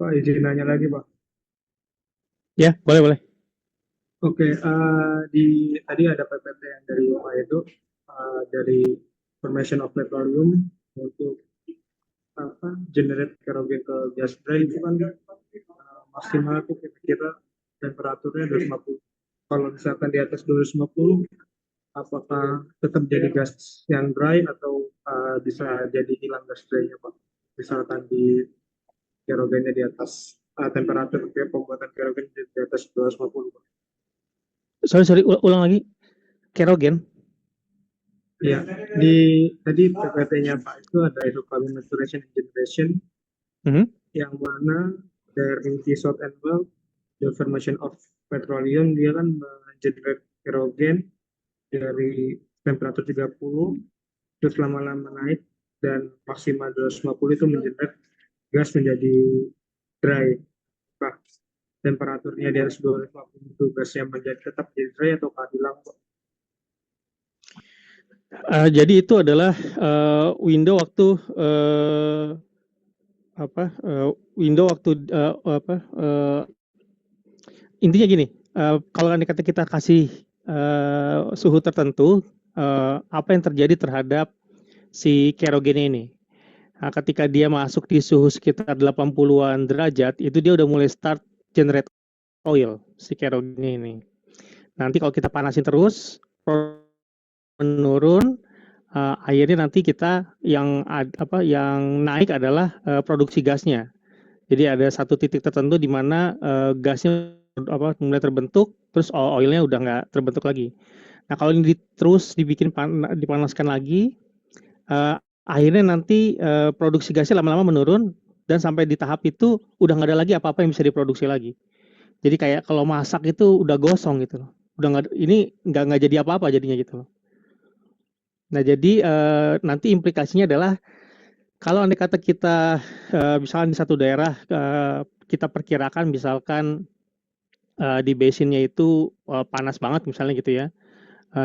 Pak, izin nanya lagi, Pak. Ya, boleh. Oke, tadi ada PPT yang dari Pak Edo, dari formation of petroleum untuk generate kerogen ke gas dry itu kan maksimal itu kira-kira temperaturnya 250. Kalau misalkan di atas 250, apakah tetap jadi gas yang dry atau bisa jadi hilang gas dry-nya, Pak? Misalkan di kerogennya di atas temperatur pembuatan kerogen di atas 250, Pak. Sorry, ulang lagi. Kerogen. Ya, tadi PPT-nya Pak itu ada hydrocarbon maturation and generation, yang mana dari the South and Well, the formation of petroleum, dia kan mengenerate kerogen dari temperatur 30, terus lama-lama naik, dan maksimal 250 itu mengenerate gas menjadi dry. Nah, temperaturnya di atas 250 itu gasnya menjadi tetap jadi dry atau hilang, Pak? Jadi itu adalah window waktu intinya gini, kalau kita kasih suhu tertentu, apa yang terjadi terhadap si kerogen ini? Nah, ketika dia masuk di suhu sekitar 80-an derajat, itu dia udah mulai start generate oil si kerogen ini. Nanti kalau kita panasin terus menurun, akhirnya nanti kita yang naik adalah produksi gasnya. Jadi ada satu titik tertentu di mana gasnya mulai terbentuk, terus oilnya udah nggak terbentuk lagi. Nah kalau ini terus dipanaskan lagi, akhirnya nanti produksi gasnya lama-lama menurun dan sampai di tahap itu udah nggak ada lagi apa-apa yang bisa diproduksi lagi. Jadi kayak kalau masak itu udah gosong gitu loh. Udah nggak jadi apa-apa jadinya gitu loh. Nah jadi nanti implikasinya adalah kalau andai kata kita misalkan di satu daerah kita perkirakan misalkan di basinnya itu panas banget misalnya gitu ya,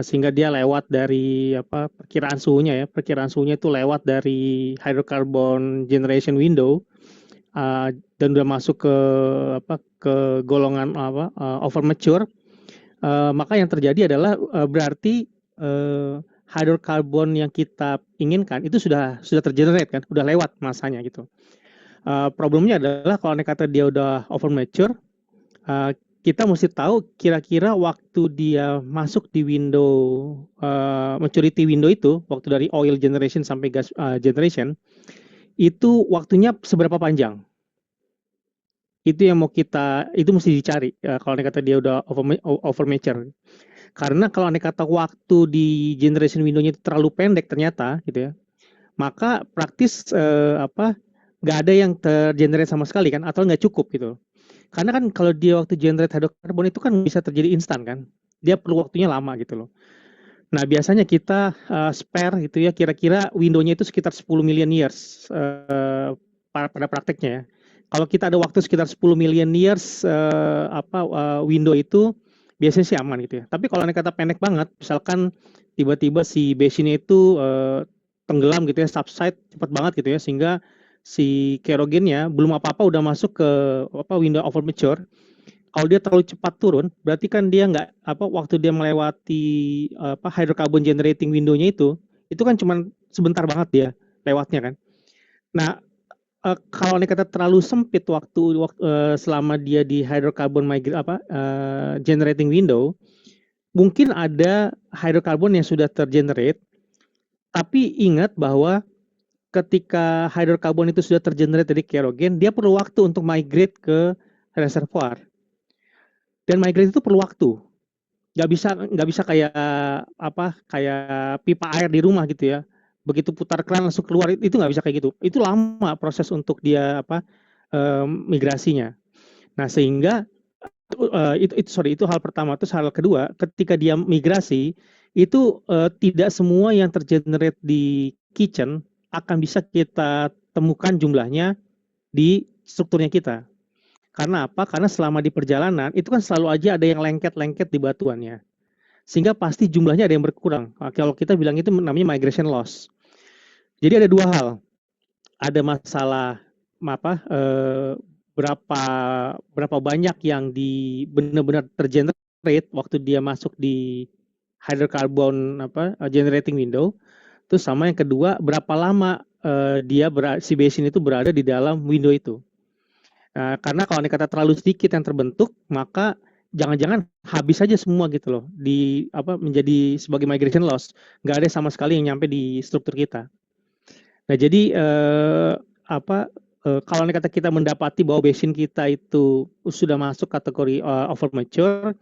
sehingga dia lewat dari perkiraan suhunya itu lewat dari hydrocarbon generation window dan udah masuk ke golongan over mature, maka yang terjadi adalah berarti hydrocarbon yang kita inginkan itu sudah tergenerate kan, udah lewat masanya gitu. Problemnya adalah kalau andai kata dia udah over mature, kita mesti tahu kira-kira waktu dia masuk di window maturity window itu, waktu dari oil generation sampai gas generation, itu waktunya seberapa panjang. Itu yang itu mesti dicari kalau andai kata dia udah over mature. Karena kalau andai kata waktu di generation window-nya itu terlalu pendek ternyata gitu ya, maka praktis nggak ada yang tergenerate sama sekali kan, atau nggak cukup gitu. Karena kan kalau dia waktu generate hydrocarbon itu kan bisa terjadi instan kan, dia perlu waktunya lama gitu loh. Nah biasanya kita spare gitu ya, kira-kira window-nya itu sekitar 10 million years pada prakteknya ya. Kalau kita ada waktu sekitar 10 million years window itu biasanya sih aman gitu ya. Tapi kalau kata pendek banget, misalkan tiba-tiba si basinnya itu tenggelam gitu ya, subside cepat banget gitu ya, sehingga si kerogennya belum apa-apa udah masuk ke window over mature. Kalau dia terlalu cepat turun, berarti kan dia nggak waktu dia melewati hydrocarbon generating window-nya itu kan cuma sebentar banget dia lewatnya kan. Nah, kalau kata terlalu sempit waktu selama dia di hydrocarbon generating window, mungkin ada hydrocarbon yang sudah tergenerate, tapi ingat bahwa ketika hydrocarbon itu sudah tergenerate dari kerogen, dia perlu waktu untuk migrate ke reservoir. Dan migrate itu perlu waktu. Nggak bisa kayak pipa air di rumah gitu ya. Begitu putar keran langsung keluar, itu nggak bisa kayak gitu. Itu lama proses untuk dia migrasinya. Nah sehingga itu hal pertama. Terus hal kedua, ketika dia migrasi itu tidak semua yang tergenerate di kitchen akan bisa kita temukan jumlahnya di strukturnya kita. Karena apa? Karena selama di perjalanan itu kan selalu aja ada yang lengket-lengket di batuannya. Sehingga pasti jumlahnya ada yang berkurang. Kalau kita bilang itu namanya migration loss. Jadi ada dua hal. Ada masalah berapa banyak yang benar-benar tergenerate waktu dia masuk di hydrocarbon generating window. Terus sama yang kedua, berapa lama si basin itu berada di dalam window itu. Karena kalau kata terlalu sedikit yang terbentuk, maka jangan-jangan habis saja semua gitu loh menjadi sebagai migration loss. Nggak ada sama sekali yang nyampe di struktur kita. Nah jadi kalau kata kita mendapati bahwa basin kita itu sudah masuk kategori over mature,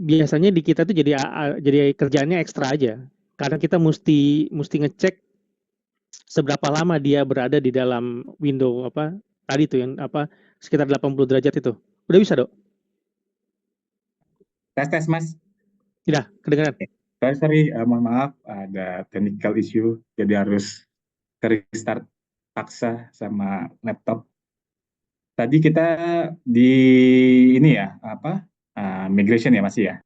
biasanya di kita tuh jadi kerjaannya ekstra aja. Karena kita mesti ngecek seberapa lama dia berada di dalam window tadi tuh yang sekitar 80 derajat itu. Udah bisa, Dok? Tes Mas. Tidak, kedengaran. Sorry, mohon maaf ada technical issue, jadi harus restart paksa sama laptop. Tadi kita di ini ya migration ya masih ya,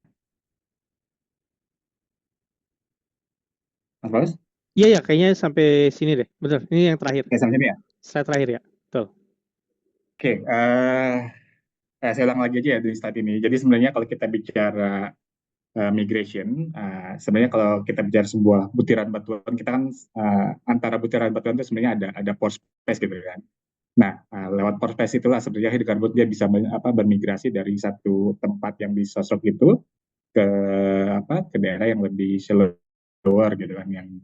Mas Paulus? Iya, kayaknya sampai sini deh. Bener, ini yang terakhir. Ya sampai sini ya. Slide terakhir ya, betul. Oke, saya ulang lagi aja ya di slide ini. Jadi sebenarnya kalau kita bicara migration, sebenarnya kalau kita bicara sebuah butiran batuan, kita kan antara butiran batuan itu sebenarnya ada pore space gitu kan. Nah, lewat pore space itulah sebenarnya hidrokarbon dia bisa bermigrasi dari satu tempat yang disosok itu ke ke daerah yang lebih shallower gitu kan, yang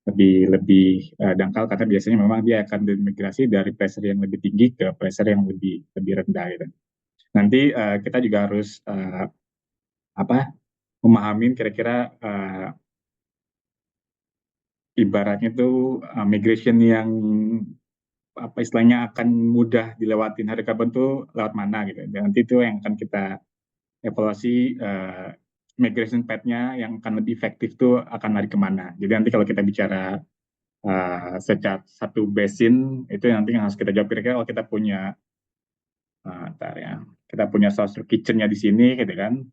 lebih dangkal, karena biasanya memang dia akan bermigrasi dari pressure yang lebih tinggi ke pressure yang lebih rendah gitu. Nanti kita juga harus memahami kira-kira ibaratnya tuh migration yang istilahnya akan mudah dilewatin hydrocarbon tuh lewat mana gitu. Dan nanti itu yang akan kita evaluasi migration path-nya yang akan lebih efektif tuh akan lari kemana. Jadi nanti kalau kita bicara secara satu basin itu nanti yang harus kita jawab, kira-kira kalau kita punya kita punya source kitchen-nya di sini gitu kan,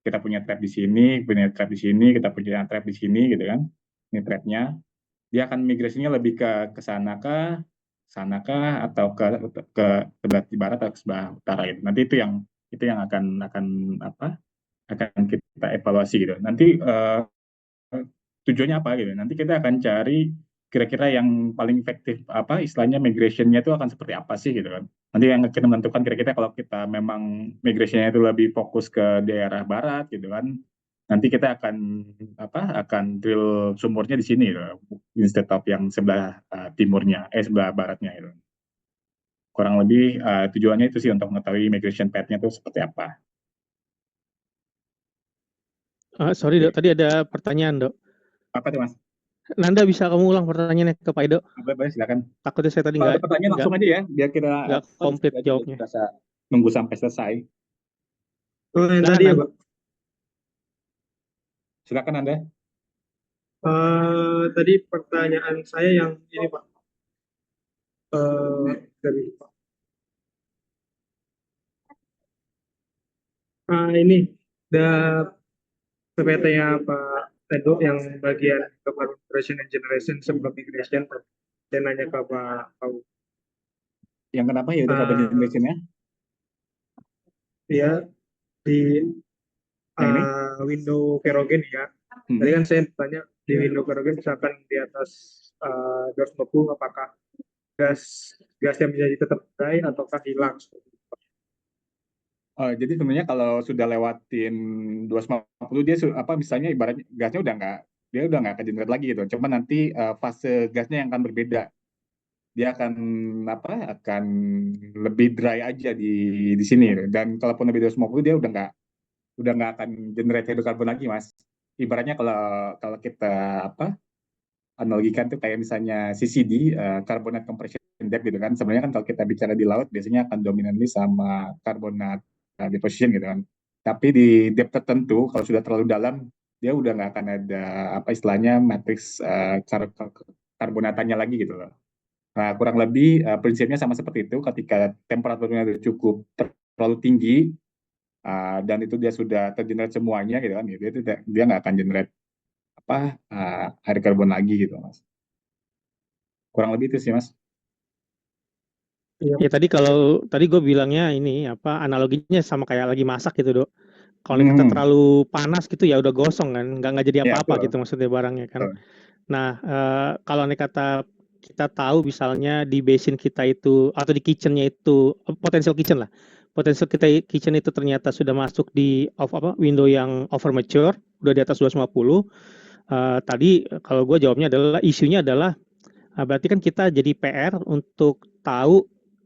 kita punya trap di sini, punya trap di sini, kita punya trap di sini gitu kan, ini trapnya, dia akan migrasinya lebih ke sana kah, atau ke sebelah barat atau ke sebelah utara gitu. Nanti itu yang akan kita evaluasi gitu. Nanti tujuannya apa gitu? Nanti kita akan cari kira-kira yang paling efektif apa istilahnya migration-nya itu akan seperti apa sih gitu kan. Nanti yang akan menentukan kira-kira kalau kita memang migration-nya itu lebih fokus ke daerah barat gitu kan. Nanti kita akan drill sumurnya di sini gitu, instead of yang sebelah timurnya, sebelah baratnya itu. Kurang lebih tujuannya itu sih untuk mengetahui migration path-nya itu seperti apa. Sorry Oke. Dok, tadi ada pertanyaan Dok. Apa tuh Mas? Nanda bisa kamu ulang pertanyaannya ke Pak Edo? Boleh, silakan. Takutnya saya tadi Kalau ada pertanyaan nggak langsung aja ya, biar kita komplit diskusi aja, biar jawabnya. kita bisa nunggu sampai selesai. Oh, yang Silakan tadi ya, Nanda. Pak. Silakan Anda. Tadi pertanyaan saya yang ini, Pak. Dari Pak. Ini PPT-nya Pak Edo yang bagian carbon migration and generation sebelum migration. Saya nanya ke Pak Pau. Yang kenapa ya udah carbon generation-nya? Ya, di Yang ini? window kerogen ya. Tadi kan saya tanya di window kerogen misalkan di atas 250 apakah gas yang menjadi tetap dry ataukah hilang? Jadi sebenarnya kalau sudah lewatin 250 dia misalnya ibaratnya gasnya dia udah nggak akan generate lagi gitu. Cuma nanti fase gasnya yang akan berbeda. Dia akan lebih dry aja di sini. Dan kalaupun lebih 250 dia udah nggak akan generate hidrokarbon lagi, Mas. Ibaratnya kalau kita analogikan tuh kayak misalnya CCD, carbonate compression depth gitu kan. Sebenarnya kan kalau kita bicara di laut biasanya akan dominantly sama carbonate deposition gitu kan. Tapi di depth tertentu kalau sudah terlalu dalam dia udah nggak akan ada istilahnya matriks karbonatannya lagi gitu loh. Nah, kurang lebih prinsipnya sama seperti itu. Ketika temperaturnya cukup terlalu tinggi dan itu dia sudah tergenerate semuanya gitu kan, dia nggak akan generate air karbon lagi gitu, Mas. Kurang lebih itu sih, Mas. Ya tadi gue bilangnya ini analoginya sama kayak lagi masak gitu Dok. Kalau kita terlalu panas gitu ya udah gosong kan, nggak jadi apa-apa gitu maksudnya barangnya kan. Nah kalau kita tahu misalnya di basin kita itu atau di kitchennya itu potential kitchen itu ternyata sudah masuk di window yang over mature, udah di atas 250. Tadi kalau gue jawabnya adalah isunya adalah berarti kan kita jadi PR untuk tahu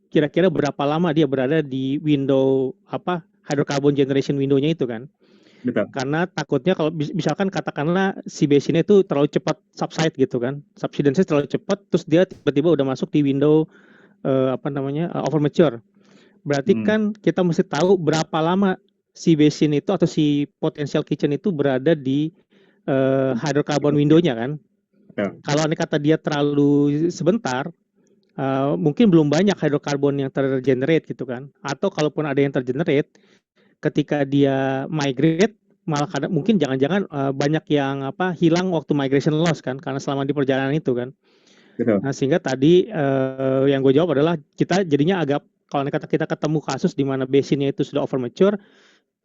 kira-kira berapa lama dia berada di window hydrocarbon generation window-nya itu kan. Betul. Karena takutnya kalau misalkan katakanlah si basinnya itu terlalu cepat subside gitu kan, subsidence terlalu cepat, terus dia tiba-tiba udah masuk di window over mature. Berarti kan kita mesti tahu berapa lama si basin itu atau si potential kitchen itu berada di hydrocarbon window-nya kan. Kalau ini kata dia terlalu sebentar, mungkin belum banyak hydrocarbon yang tergenerate gitu kan. Atau kalaupun ada yang tergenerate, ketika dia migrate malah mungkin jangan-jangan banyak yang hilang waktu migration loss kan karena selama di perjalanan itu kan. Betul. Nah sehingga tadi yang gue jawab adalah kita jadinya agak kalau kita ketemu kasus di mana basinnya itu sudah over mature,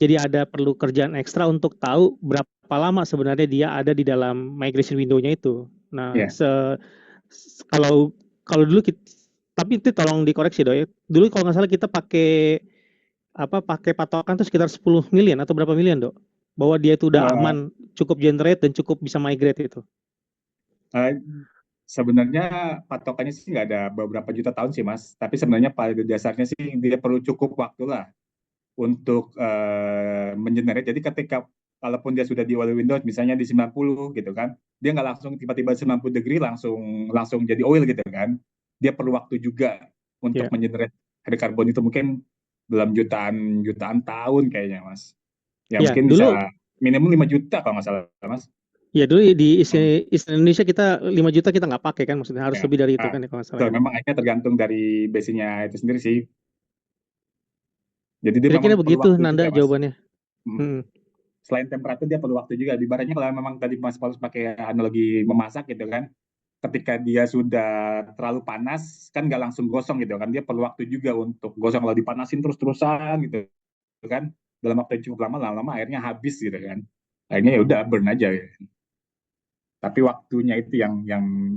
jadi ada perlu kerjaan ekstra untuk tahu berapa lama sebenarnya dia ada di dalam migration window-nya itu. Nah kalau dulu tapi itu tolong dikoreksi Dok ya. Dulu kalau nggak salah kita pakai patokan tuh sekitar 10 million atau berapa million Dok? Bahwa dia itu udah aman, cukup generate dan cukup bisa migrate itu. Sebenarnya patokannya sih nggak ada beberapa juta tahun sih Mas. Tapi sebenarnya pada dasarnya sih dia perlu cukup waktu lah untuk mengenerate. Jadi ketika kalaupun dia sudah di oil window misalnya di 90 gitu kan, dia nggak langsung tiba-tiba 90 degree langsung jadi oil gitu kan. Dia perlu waktu juga untuk mengenerate hydrocarbon itu mungkin dalam jutaan tahun kayaknya Mas. Ya mungkin dulu, bisa minimum 5 juta kalau nggak salah Mas. Ya dulu di Indonesia kita 5 juta kita nggak pakai kan, maksudnya harus lebih dari itu kan ya kalau nggak salah. Memang akhirnya tergantung dari basinnya itu sendiri sih. Jadi dia Kira-kira memang begitu perlu waktu Nanda juga, Mas. jawabannya. Selain temperatur dia perlu waktu juga. Ibaratnya kalau memang tadi Mas Paulus pakai analogi memasak gitu kan, ketika dia sudah terlalu panas kan nggak langsung gosong gitu kan, dia perlu waktu juga untuk gosong. Kalau dipanasin terus-terusan gitu kan, dalam waktu yang cukup lama akhirnya habis gitu kan. Akhirnya ya udah burn aja. Tapi waktunya itu yang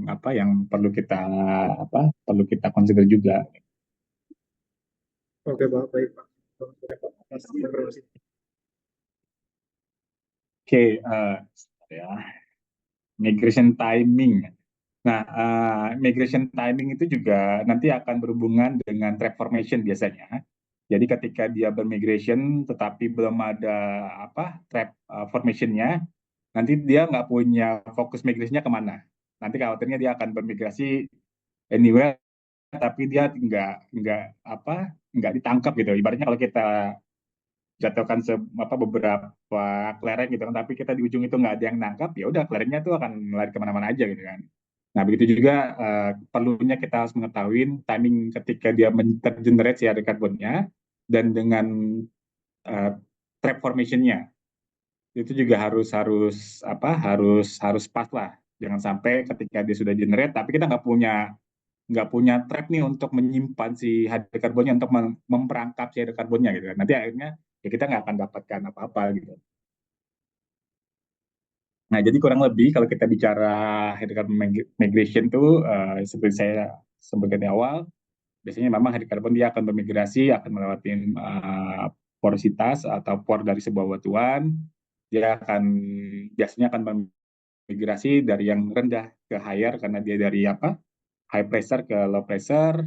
apa yang perlu kita consider juga. Oke, Pak. Baik, Pak. Atas informasi. Oke, ya, migration timing. Nah, migration timing itu juga nanti akan berhubungan dengan trap formation biasanya. Jadi ketika dia bermigration tetapi belum ada trap formationnya, nanti dia nggak punya fokus migrasinya kemana. Nanti khawatirnya dia akan bermigrasi anywhere, tapi dia nggak ditangkap gitu. Ibaratnya kalau kita jatuhkan beberapa kelereng gitu kan, tapi kita di ujung itu nggak ada yang nangkap, ya udah kelerengnya tuh akan lari kemana-mana aja gitu kan. Nah begitu juga perlunya kita harus mengetahui timing ketika dia tergenerate si hydrocarbonnya dan dengan uh, trap formationnya itu juga harus pas lah. Jangan sampai ketika dia sudah generate tapi kita nggak punya trap nih untuk menyimpan si hydrocarbonnya untuk memperangkap si hydrocarbonnya gitu kan. Nanti akhirnya ya kita nggak akan dapatkan apa-apa gitu. Nah, jadi kurang lebih kalau kita bicara hydrocarbon migration tuh seperti saya sebutkan di awal, biasanya memang hydrocarbon dia akan bermigrasi, akan melewati porositas atau pore dari sebuah batuan, dia biasanya akan bermigrasi dari yang rendah ke higher karena dia dari high pressure ke low pressure.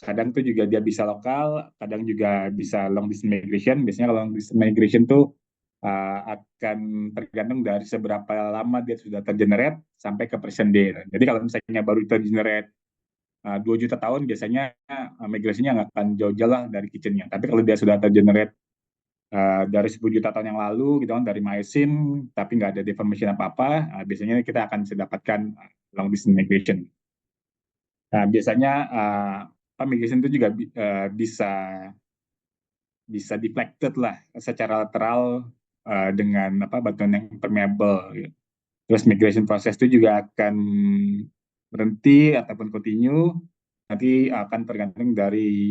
Kadang tuh juga dia bisa lokal, kadang juga bisa long distance migration. Biasanya kalau long distance migration tuh akan tergantung dari seberapa lama dia sudah tergenerate sampai ke present day. Jadi kalau misalnya baru tergenerate 2 juta tahun, biasanya migrasinya nggak akan jauh-jauh lah dari kitchennya. Tapi kalau dia sudah tergenerate dari 10 juta tahun yang lalu, gitu kan, dari Miocene, tapi nggak ada deformation apa-apa, biasanya kita akan dapatkan long distance migration. Nah, biasanya migration itu juga bisa deflected lah secara lateral dengan batuan yang permeable. Gitu. Terus migration proses itu juga akan berhenti ataupun continue. Nanti akan tergantung dari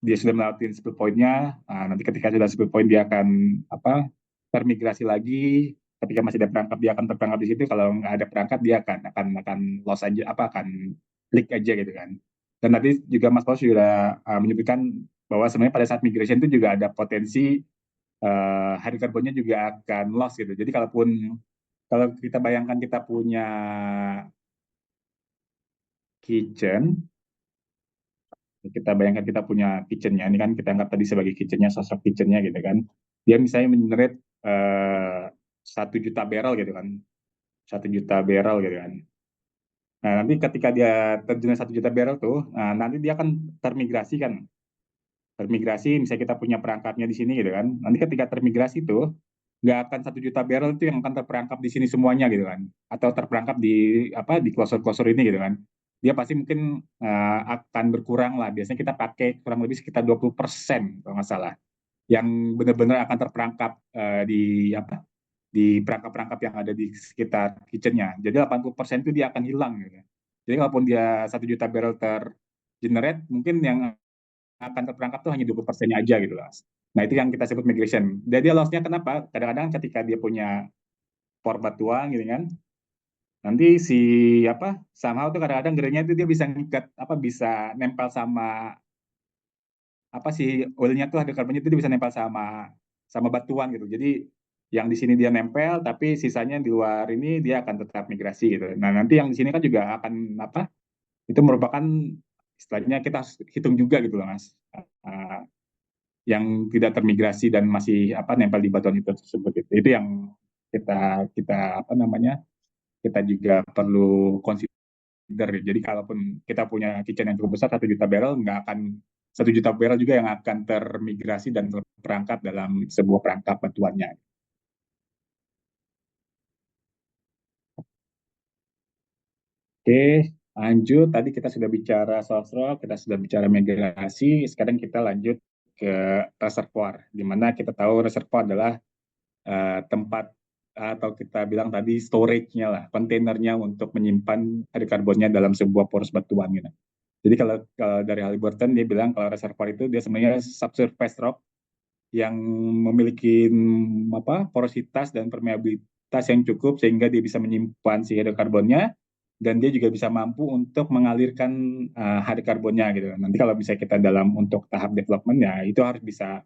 dia sudah melewati spill point-nya. Nanti ketika sudah spill point dia akan termigrasi lagi. Ketika masih ada perangkap dia akan terperangkap di situ. Kalau nggak ada perangkap dia akan loss aja akan leak aja gitu kan. Dan tadi juga Mas Paus sudah menyebutkan bahwa sebenarnya pada saat migration itu juga ada potensi hydrocarbonnya juga akan loss gitu. Jadi kalau kita bayangkan kita punya kitchen, kita bayangkan kita punya kitchennya, ini kan kita anggap tadi sebagai kitchennya, sosok kitchennya gitu kan. Dia misalnya menyeret 1 juta barrel gitu kan, 1 juta barrel gitu kan. Nah nanti ketika dia terjun 1 juta barrel tuh, nanti dia akan termigrasi kan, misalnya kita punya perangkapnya di sini gitu kan. Nanti ketika termigrasi tuh nggak akan 1 juta barrel itu yang akan terperangkap di sini semuanya gitu kan, atau terperangkap di klosor-klosor ini gitu kan. Dia pasti mungkin akan berkurang lah. Biasanya kita pakai kurang lebih sekitar 20% kalau nggak salah, yang benar-benar akan terperangkap di perangkap-perangkap yang ada di sekitar kitchennya. Jadi 80% itu dia akan hilang gitu. Jadi kalaupun dia 1 juta barrel tergenerate, mungkin yang akan terperangkap tuh hanya 20%-nya aja gitu lah. Nah itu yang kita sebut migration. Jadi loss-nya kenapa? Kadang-kadang ketika dia punya pore batuan gitu kan, nanti somehow tuh kadang-kadang gerenya itu dia bisa ngikat bisa nempel sama oilnya tuh hidrokarbonnya itu dia bisa nempel sama batuan gitu. Jadi yang di sini dia nempel tapi sisanya di luar ini dia akan tetap migrasi gitu. Nah nanti yang di sini kan juga akan itu merupakan istilahnya kita harus hitung juga gitu loh Mas. Yang tidak termigrasi dan masih nempel di batuan itu tersebut itu yang kita kita juga perlu consider. Jadi kalaupun kita punya kitchen yang cukup besar 1 juta barrel, nggak akan 1 juta barrel juga yang akan termigrasi dan terperangkap dalam sebuah perangkap batuannya. Oke, lanjut. Tadi kita sudah bicara source rock, kita sudah bicara migrasi. Sekarang kita lanjut ke reservoir, di mana kita tahu reservoir adalah tempat atau kita bilang tadi storage-nya lah, kontainernya untuk menyimpan hidrokarbonnya dalam sebuah poros batuan gitu. Jadi kalau dari Halliburton dia bilang kalau reservoir itu dia sebenarnya subsurface rock yang memiliki porositas dan permeabilitas yang cukup sehingga dia bisa menyimpan si hidrokarbonnya dan dia juga bisa mampu untuk mengalirkan hidrokarbonnya gitu. Nanti kalau bisa kita dalam untuk tahap development ya itu harus bisa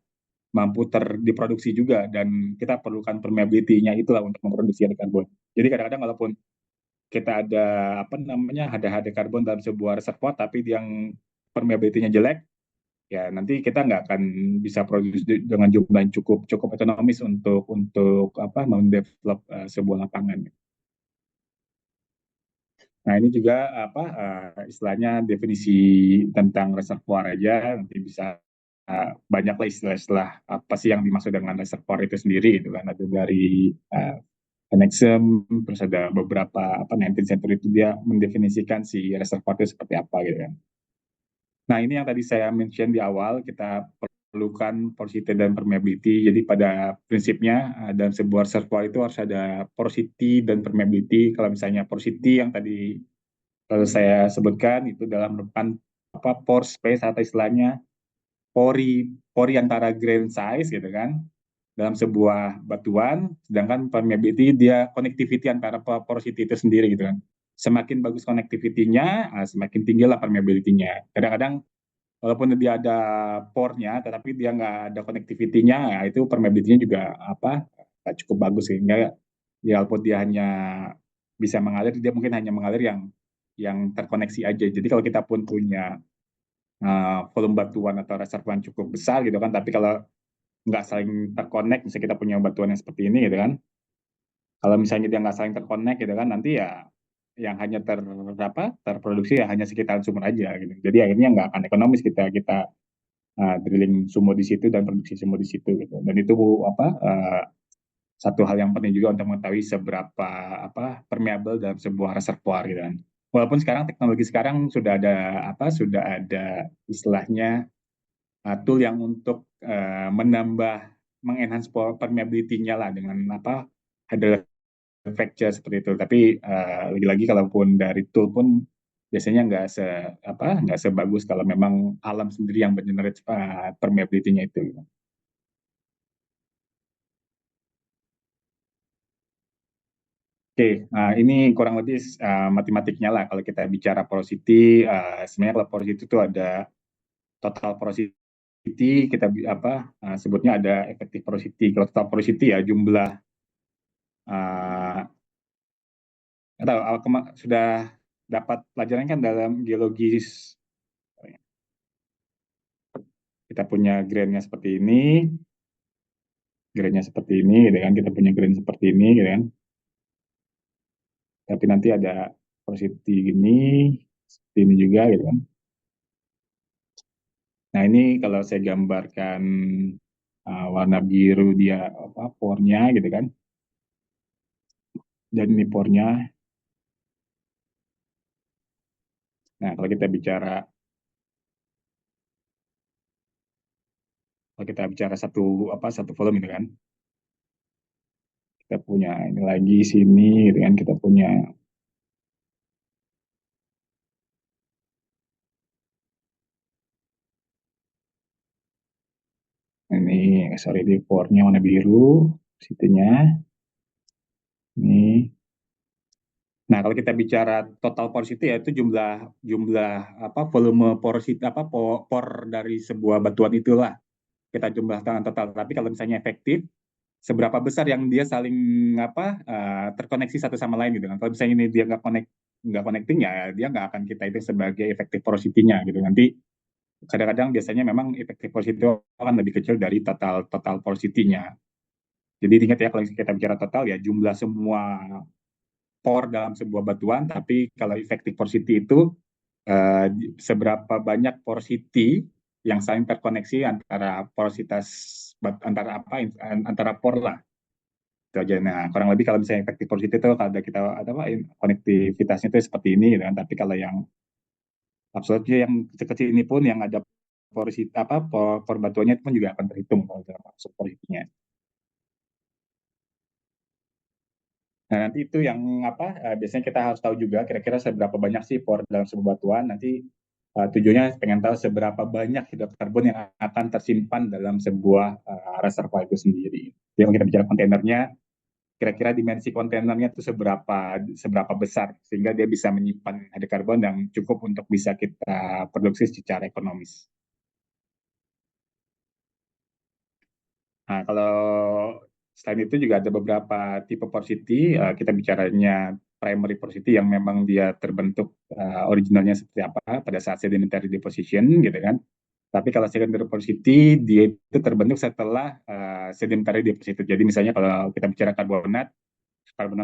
mampu diproduksi juga dan kita perlukan permeability-nya itulah untuk memproduksi hidrokarbon. Jadi kadang-kadang walaupun kita ada ada karbon dalam sebuah reservoir tapi yang permeability-nya jelek, ya nanti kita nggak akan bisa produksi dengan jumlah yang cukup ekonomis untuk mendevelop sebuah lapangan. Nah ini juga istilahnya definisi tentang reservoir aja nanti bisa banyak lah istilah-istilah apa sih yang dimaksud dengan reservoir itu sendiri gitu kan, ada dari Annexum, terus ada beberapa 19th century itu dia mendefinisikan si reservoir itu seperti apa gitu kan. Nah, ini yang tadi saya mention di awal, kita perlukan porosity dan permeability. Jadi pada prinsipnya dalam sebuah reservoir itu harus ada porosity dan permeability. Kalau misalnya porosity yang tadi saya sebutkan itu dalam depan pore space atau istilahnya pori antara grain size gitu kan dalam sebuah batuan, sedangkan permeability dia connectivity antara porosity itu sendiri gitu kan. Semakin bagus connectivity-nya, semakin tinggi lah permeability-nya. Kadang-kadang walaupun dia ada pore-nya, tetapi dia nggak ada connectivity-nya, ya itu permeability-nya juga nggak cukup bagus sehingga ya walaupun dia hanya bisa mengalir, dia mungkin hanya mengalir yang terkoneksi aja. Jadi kalau kita pun punya volume batuan atau reservoir yang cukup besar gitu kan, tapi kalau nggak saling terkonek, misalnya kita punya batuan yang seperti ini gitu kan, kalau misalnya dia nggak saling terkonek gitu kan, nanti ya yang hanya terproduksi ya hanya sekitaran sumur aja gitu. Jadi akhirnya nggak akan ekonomis kita kita drilling sumur di situ dan produksi sumur di situ gitu. Dan itu satu hal yang penting juga untuk mengetahui seberapa permeable dalam sebuah reservoir gitu kan. Walaupun sekarang teknologi sekarang sudah ada istilahnya tool yang untuk mengenhance permeability-nya lah dengan ada fracture seperti itu. Tapi lagi-lagi kalaupun dari tool pun biasanya nggak sebagus kalau memang alam sendiri yang generate permeability-nya itu. Oke, ini kurang lebih matematiknya lah kalau kita bicara porosity. Sebenarnya kalau porosity itu ada total porosity, kita sebutnya ada effective porosity. Kalau total porosity ya jumlah atau sudah dapat pelajaran kan dalam geologi kita punya grainnya seperti ini, gitu kan, kita punya grain seperti ini, gitu kan. Tapi nanti ada porosity gini, seperti ini juga, gitu kan. Nah ini kalau saya gambarkan warna biru dia pore-nya, gitu kan. Dan ini pore-nya. Nah kalau kita bicara satu volume itu kan, kita punya ini lagi sini, gitu kan, kita punya ini, sorry, di pore-nya warna biru, situnya ini. Nah, kalau kita bicara total porosity yaitu jumlah jumlah volume porosity pore dari sebuah batuan itulah kita jumlahkan total. Tapi kalau misalnya efektif, seberapa besar yang dia saling terkoneksi satu sama lain gitu kan. Kalau misalnya ini dia nggak connecting ya dia nggak akan kita itu sebagai efektif porosity-nya gitu. Nanti kadang-kadang biasanya memang efektif porosity itu akan lebih kecil dari total total porosity-nya. Jadi ingat ya kalau kita bicara total ya jumlah semua pore dalam sebuah batuan, tapi kalau effective porosity itu uh, seberapa banyak porosity yang saling terkoneksi antara porositas antara pore lah. Itu aja. Nah, kurang lebih kalau misalnya effective porosity itu kalau ada konektivitasnya itu seperti ini gitu kan. Tapi kalau yang absolutnya yang kecil-kecil ini pun yang ada porosity pore batuannya itu pun juga akan terhitung kalau dalam maksud porosity-nya. Nah, nanti itu yang biasanya kita harus tahu juga kira-kira seberapa banyak sih pore dalam sebuah batuan. Nanti tujuannya pengen tahu seberapa banyak hidrokarbon yang akan tersimpan dalam sebuah reservoir itu sendiri. Jadi kalau kita bicara kontainernya, kira-kira dimensi kontainernya itu seberapa besar sehingga dia bisa menyimpan hidrokarbon yang cukup untuk bisa kita produksi secara ekonomis. Nah, kalau selain itu juga ada beberapa tipe porosity. Kita bicaranya primary porosity yang memang dia terbentuk originalnya seperti apa pada saat sedimentary deposition, gitu kan. Tapi kalau secondary porosity, dia itu terbentuk setelah sedimentary deposition. Jadi misalnya kalau kita bicara karbonat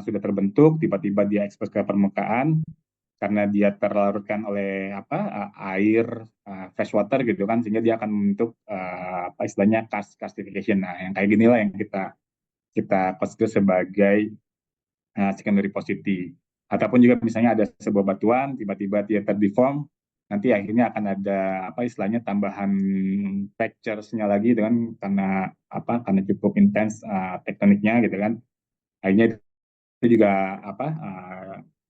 sudah terbentuk, tiba-tiba dia ekspos ke permukaan, karena dia terlarutkan oleh air fresh water gitu kan, sehingga dia akan membentuk apa istilahnya karstification. Nah, yang kayak ginilah yang kita consider sebagai secondary porosity. Ataupun juga misalnya ada sebuah batuan tiba-tiba dia terdeform, nanti akhirnya akan ada apa istilahnya tambahan textures-nya lagi dengan karena cukup intens tektoniknya gitu kan. Akhirnya itu juga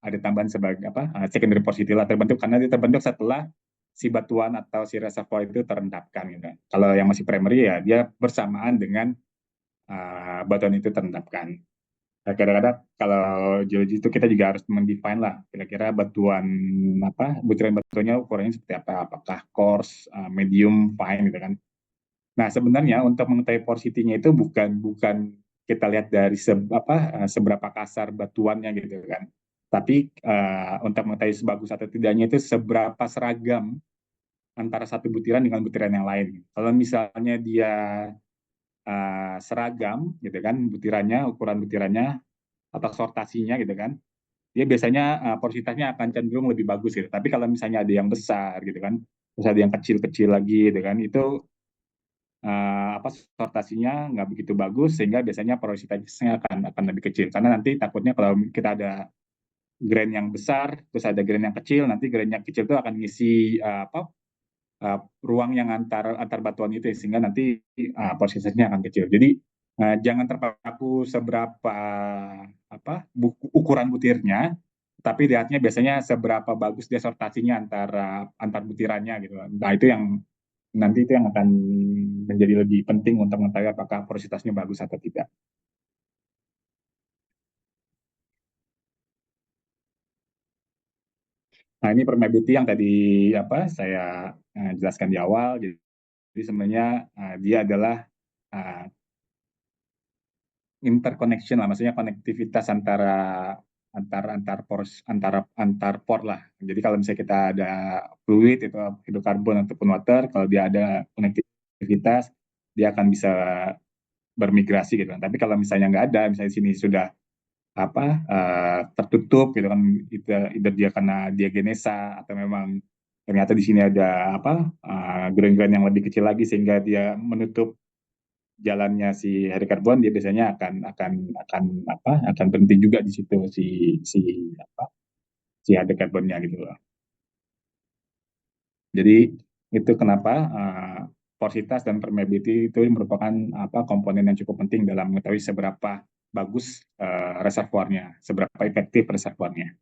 ada tambahan sebagai secondary porosity lah, terbentuk karena dia terbentuk setelah si batuan atau si reservoir itu terendapkan gitu. Kalau yang masih primary ya dia bersamaan dengan batuan itu terendapkan. Nah, kadang-kadang kalau geologi itu kita juga harus mendefine lah kira-kira butiran batuannya ukurannya seperti apa, apakah coarse, medium, fine gitu kan. Nah, sebenarnya untuk mengetahui porosity-nya itu bukan kita lihat dari seberapa kasar batuannya gitu kan. Tapi untuk mengetahui sebagus atau tidaknya itu seberapa seragam antara satu butiran dengan butiran yang lain. Kalau misalnya dia seragam gitu kan butirannya, ukuran butirannya atau sortasinya gitu kan, dia biasanya porositasnya akan cenderung lebih bagus gitu. Tapi kalau misalnya ada yang besar gitu kan, terus ada yang kecil-kecil lagi gitu kan, itu sortasinya nggak begitu bagus sehingga biasanya porositasnya akan lebih kecil karena nanti takutnya kalau kita ada grain yang besar terus ada grain yang kecil, nanti grain yang kecil itu akan ngisi ruang yang antar batuan itu sehingga nanti porositasnya akan kecil. Jadi jangan terpaku seberapa ukuran butirnya, tapi lihatnya biasanya seberapa bagus dia sortasinya antar butirannya gitu. Nah, itu yang akan menjadi lebih penting untuk mengetahui apakah porositasnya bagus atau tidak. Nah, ini permeability yang tadi saya jelaskan di awal. Jadi sebenarnya dia adalah interconnection lah, maksudnya konektivitas antar pore lah. Jadi kalau misalnya kita ada fluid itu hidrokarbon ataupun water, kalau dia ada konektivitas, dia akan bisa bermigrasi gitu kan. Tapi kalau misalnya nggak ada, misalnya di sini sudah tertutup gitu kan, either dia karena diagenesa atau memang ternyata di sini ada grain-grain yang lebih kecil lagi sehingga dia menutup jalannya si hidrokarbon, dia biasanya akan berhenti juga di situ si hidrokarbonnya gitu loh. Jadi itu kenapa porositas dan permeability itu merupakan komponen yang cukup penting dalam mengetahui seberapa bagus reservoirnya, seberapa efektif reservoirnya.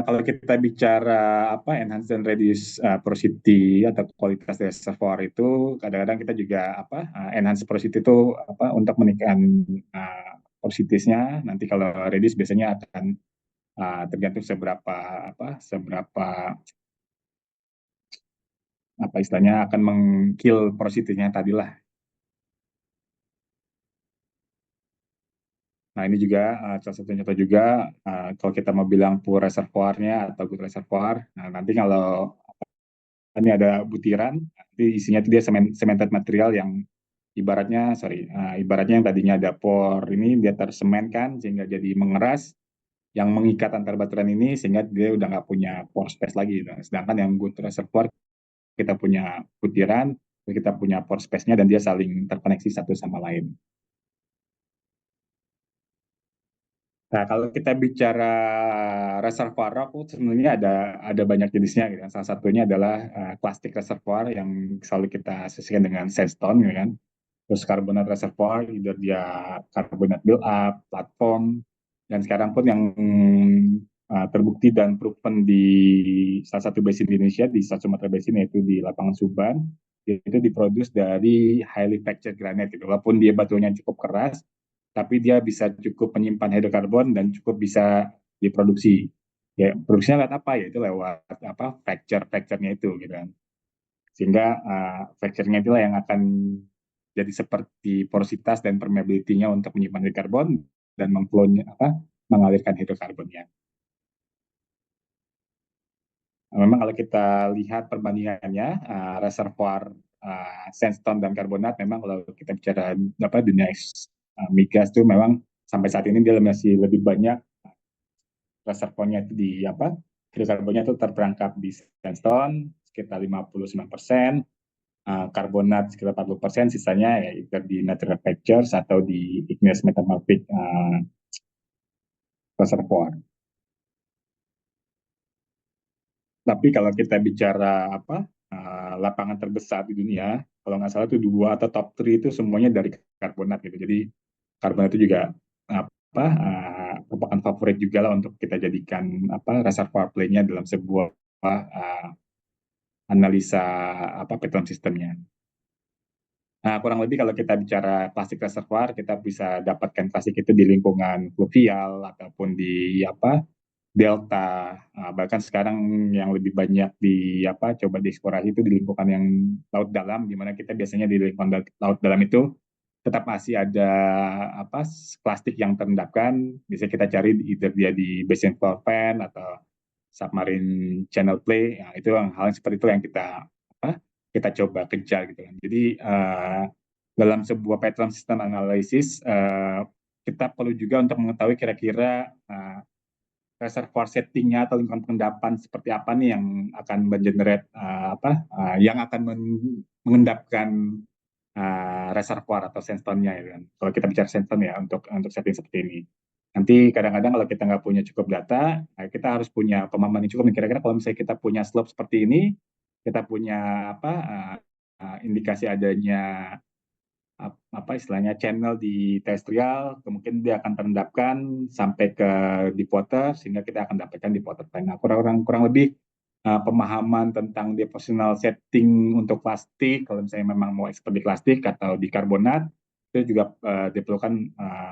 Kalau kita bicara enhance dan reduce porosity atau kualitas reservoir itu, kadang-kadang kita juga enhance porosity itu untuk meningkatkan porositiesnya. Nanti kalau reduce biasanya akan tergantung seberapa istilahnya akan mengkill porositiesnya tadi lah. Nah, ini juga salah satu contoh juga kalau kita mau bilang poor reservoirnya atau good reservoir. Nah, nanti kalau ini ada butiran, nanti isinya itu dia cemented material yang ibaratnya yang tadinya ada pore ini dia tersemenkan sehingga jadi mengeras, yang mengikat antar baturan ini sehingga dia udah nggak punya pore space lagi. Nah, sedangkan yang good reservoir kita punya butiran, kita punya pore space-nya dan dia saling terkoneksi satu sama lain. Nah, kalau kita bicara reservoir rock, sebenarnya ada banyak jenisnya gitu. Salah satunya adalah plastic reservoir yang selalu kita asosiasikan dengan sandstone, gitu kan. Terus carbonate reservoir, either dia carbonate build up, platform, Dan sekarang pun yang terbukti dan proven di salah satu basin di Indonesia, di Sumatera Basin, yaitu di Lapangan Suban, itu diproduksi dari highly fractured granite gitu. Walaupun dia batunya cukup keras, tapi dia bisa cukup menyimpan hidrokarbon dan cukup bisa diproduksi. Ya, produksinya lewat apa ya? Itu lewat apa? Fracture-nya itu gitu kan. Sehingga fracture-nya itulah yang akan jadi seperti porositas dan permeability-nya untuk menyimpan hidrokarbon dan mengalirkan hidrokarbonnya. Memang kalau kita lihat perbandingannya, reservoir sandstone dan karbonat, memang kalau kita bicara dunia migas itu memang sampai saat ini dia masih lebih banyak reservoirnya itu hidrokarbonnya itu terperangkap di sandstone sekitar 59%, karbonat sekitar 40%, sisanya ya itu di natural fractures atau di igneous metamorphic reservoir. Tapi kalau kita bicara lapangan terbesar di dunia, kalau nggak salah itu 2 atau top 3 itu semuanya dari karbonat gitu. Jadi karbonat itu juga merupakan favorit juga lah untuk kita jadikan reservoir play-nya dalam sebuah analisa petroleum sistemnya. Nah, kurang lebih kalau kita bicara plastik reservoir, kita bisa dapatkan plastik itu di lingkungan fluvial ataupun di delta, bahkan sekarang yang lebih banyak coba dieksplorasi itu di lingkungan yang laut dalam, di mana kita biasanya di lingkungan laut dalam itu tetap masih ada plastik yang terendapkan. Biasanya kita cari either dia di basin floor fan atau submarine channel play. Itu hal yang seperti itu yang kita coba kejar gitu kan. Jadi dalam sebuah petroleum system analysis, kita perlu juga untuk mengetahui kira-kira reservoir settingnya atau lingkungan pengendapan seperti apa nih yang akan mengenerate yang akan mengendapkan reservoir atau sandstone-nya ya kan. Kalau kita bicara sandstone ya untuk setting seperti ini. Nanti kadang-kadang kalau kita nggak punya cukup data, kita harus punya pemahaman yang cukup. Kira-kira kalau misalnya kita punya slope seperti ini, kita punya indikasi adanya istilahnya channel di terrestrial, kemungkinan dia akan terendapkan sampai ke deep water, sehingga kita akan dapatkan deep water tank. Nah, kurang lebih pemahaman tentang depositional setting untuk plastik, kalau misalnya memang mau expert di plastik atau di karbonat, itu juga diperlukan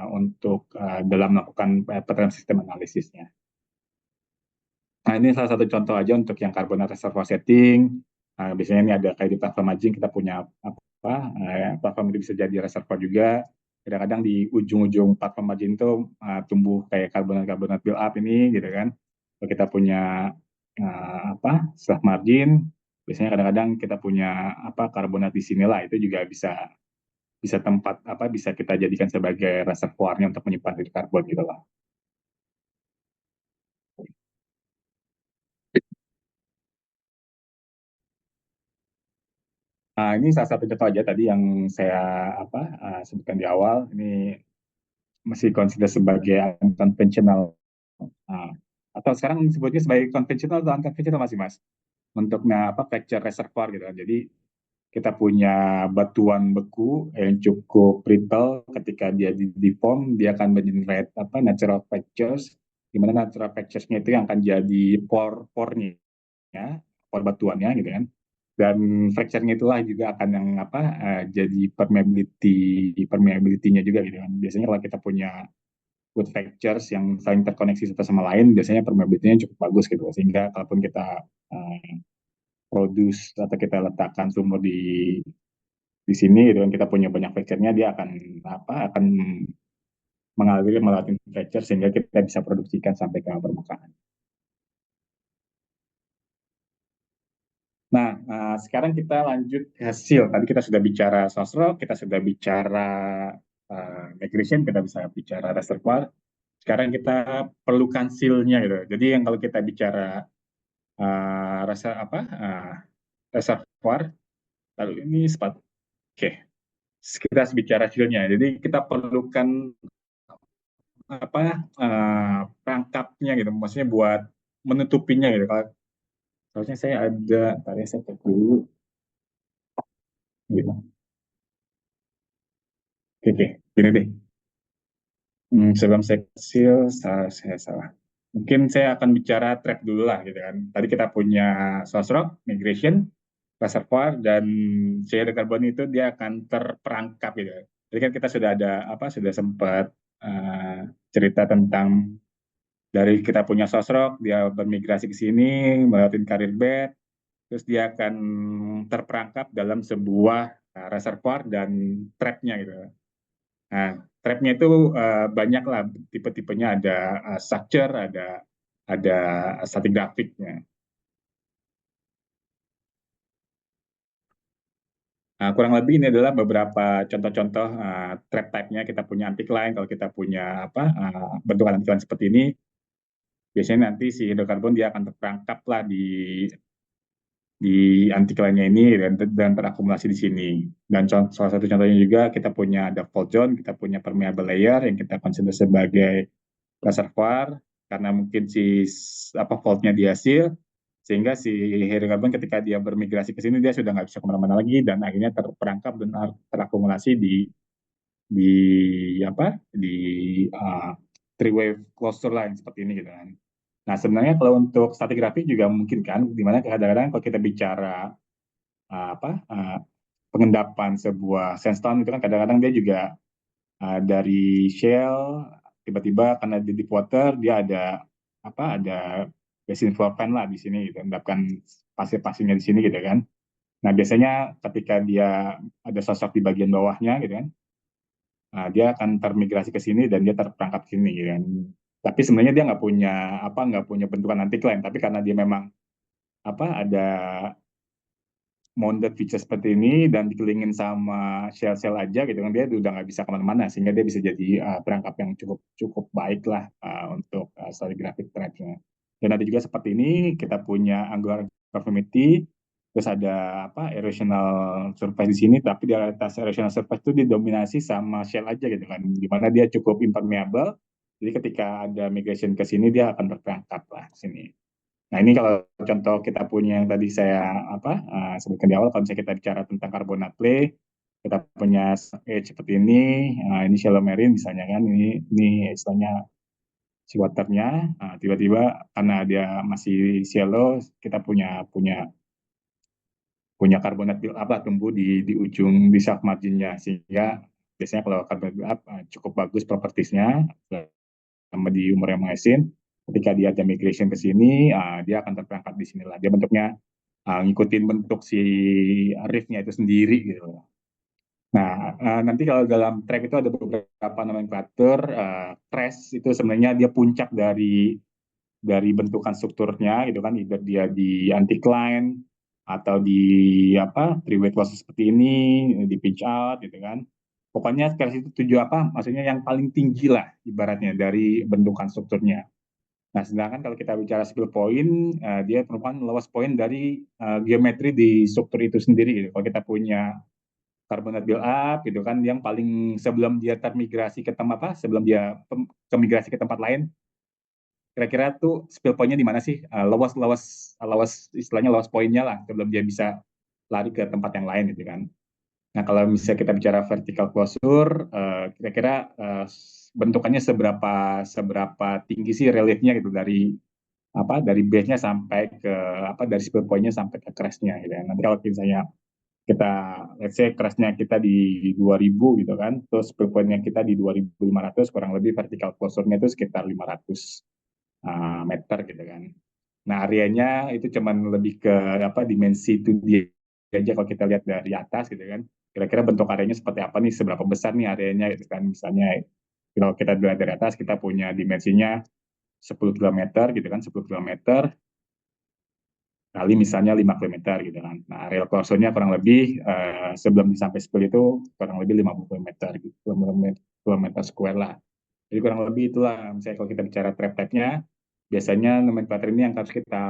untuk dalam melakukan petroleum system analisisnya. Nah, ini salah satu contoh aja untuk yang karbonat reservoir setting. Biasanya ini ada kayak di platform margin, kita punya platform itu bisa jadi reservoir juga. Kadang-kadang di ujung-ujung platform margin itu tumbuh kayak karbonat build up ini gitu kan. Kalau kita punya setelah margin, biasanya kadang-kadang kita punya karbonat di sinilah, itu juga bisa tempat bisa kita jadikan sebagai reservoirnya untuk menyimpan hidrokarbon gitu lah. Ini salah satu contoh aja tadi yang saya sebutkan di awal. Ini masih consider sebagai unconventional, atau sekarang disebutnya sebagai konvensional atau unconventional masih mas, untuk fracture reservoir gitu kan. Jadi kita punya batuan beku yang cukup brittle, ketika dia di deform dia akan mengenerate natural fractures, di mana natural fractures-nya itu yang akan jadi pore-nya, pore batuannya gitu kan. Dan fracture-nya itulah juga akan yang jadi permeability-nya juga gitu kan. Biasanya kalau kita punya good fractures yang saling terkoneksi satu sama lain, biasanya permeability-nya cukup bagus gitu. Sehingga kalaupun kita produce atau kita letakkan sumur di sini gitu kan, kita punya banyak fracture-nya, dia akan mengalir melalui fracture sehingga kita bisa produksikan sampai ke permukaan. Nah, sekarang kita lanjut ke hasil. Tadi kita sudah bicara source rock, kita sudah bicara migration, kita bisa bicara reservoir. Sekarang kita perlukan seal-nya gitu. Jadi yang kalau kita bicara reservoir, lalu ini sepatu. Oke, kita harus bicara seal-nya. Jadi kita perlukan perangkapnya gitu, maksudnya buat menutupinya gitu. Kalau harusnya saya ada, tadi saya cek dulu. Gitu. Oke, gini deh. Sebelum saya kecil, saya salah. Mungkin saya akan bicara trap dulu lah gitu kan. Tadi kita punya source rock, migration, reservoir, dan shader carbon itu dia akan terperangkap gitu. Jadi kan kita sudah ada apa sudah sempat cerita tentang dari kita punya source rock, dia bermigrasi ke sini, melewati karir bed, terus dia akan terperangkap dalam sebuah reservoir dan trapnya gitu. Nah, trapnya itu banyak lah tipe-tipenya, ada structure, ada stratigrafiknya. Nah, kurang lebih ini adalah beberapa contoh-contoh trap type-nya. Kita punya anticline, kalau kita punya apa bentukan anticline seperti ini, biasanya nanti si hidrokarbon dia akan terperangkap lah di anticline-nya ini dan terakumulasi di sini. Dan salah satu contohnya juga kita punya ada fault zone, kita punya permeable layer yang kita consider sebagai reservoir karena mungkin si apa faultnya di hasil sehingga si hidrokarbon ketika dia bermigrasi ke sini dia sudah nggak bisa kemana-mana lagi dan akhirnya terperangkap dan terakumulasi di apa di uh, three wave cluster line seperti ini gitu kan. Nah sebenarnya kalau untuk stratigraphy juga mungkin kan, dimana kadang-kadang kalau kita bicara pengendapan sebuah sandstone itu kan kadang-kadang dia juga dari shell tiba-tiba karena di deep water dia ada basin floor fan lah di sini gitu, endapkan pasir-pasirnya di sini gitu kan. Nah biasanya ketika dia ada sosok di bagian bawahnya gitu kan, dia akan termigrasi ke sini dan dia terperangkap sini gitu kan. Tapi sebenarnya dia nggak punya bentukan anticline, tapi karena dia memang ada mounted feature seperti ini dan dikelilingin sama shell-shell aja gitu kan, dia udah nggak bisa kemana-mana sehingga dia bisa jadi perangkap yang cukup cukup baik lah untuk stratigraphic trap-nya. Dan ada juga seperti ini kita punya angular conformity, terus ada erosional surface di sini, tapi di atas erosional surface itu didominasi sama shell aja gitu kan, dimana dia cukup impermeable. Jadi ketika ada migration ke sini dia akan berperangkap lah sini. Nah, ini kalau contoh kita punya yang tadi saya sebutkan di awal, kalau misalnya kita bicara tentang carbonate clay, kita punya edge seperti ini shallow marine misalnya kan, ini istilahnya seawaternya, tiba-tiba karena dia masih shallow, kita punya punya punya carbonate build up lah tumbuh di ujung di shelf marginnya, sehingga biasanya kalau carbonate build up cukup bagus propertiesnya sama di umur yang mesin. Ketika dia ada migration ke sini, dia akan terperangkap di sinilah. Dia bentuknya ngikutin bentuk si reef-nya itu sendiri gitu. Nah, nanti kalau dalam trap itu ada beberapa nomenklatur. Crest itu sebenarnya dia puncak dari bentukan strukturnya gitu kan, either dia di anticline atau di three way close seperti ini, di pinch out gitu kan. Pokoknya crest itu tujuh maksudnya yang paling tinggi lah ibaratnya dari bentukan strukturnya. Nah, sedangkan kalau kita bicara spill point, dia merupakan lowest point dari geometri di struktur itu sendiri. Gitu. Kalau kita punya carbonate build up, gitu kan, yang paling sebelum dia termigrasi ke tempat sebelum dia migrasi ke tempat lain, kira-kira tuh spill point-nya di mana sih? Lowest istilahnya lowest point-nya lah sebelum dia bisa lari ke tempat yang lain, gitu kan. Nah, kalau misalnya kita bicara vertical closure, kira-kira bentukannya seberapa tinggi sih reliefnya gitu dari base-nya sampai ke dari spill point-nya sampai ke crest-nya gitu ya. Nanti kalau misalnya kita let's say crest-nya kita di 2000 gitu kan, terus spill point-nya kita di 2500, kurang lebih vertical closure-nya itu sekitar 500 meter gitu kan. Nah, areanya itu cuman lebih ke dimensi itu dia aja kalau kita lihat dari atas gitu kan. Kira-kira bentuk areanya seperti apa nih, seberapa besar nih areanya gitu kan. Misalnya kalau kita lihat dari atas kita punya dimensinya 10 km gitu kan, 10 km kali misalnya 5 km gitu kan. Nah, area closure-nya kurang lebih sebelum sampai spill itu kurang lebih 50 km gitu, kilometer square lah. Jadi kurang lebih itulah, misalnya kalau kita bicara trap type-nya, biasanya nomenklatur ini yang harus kita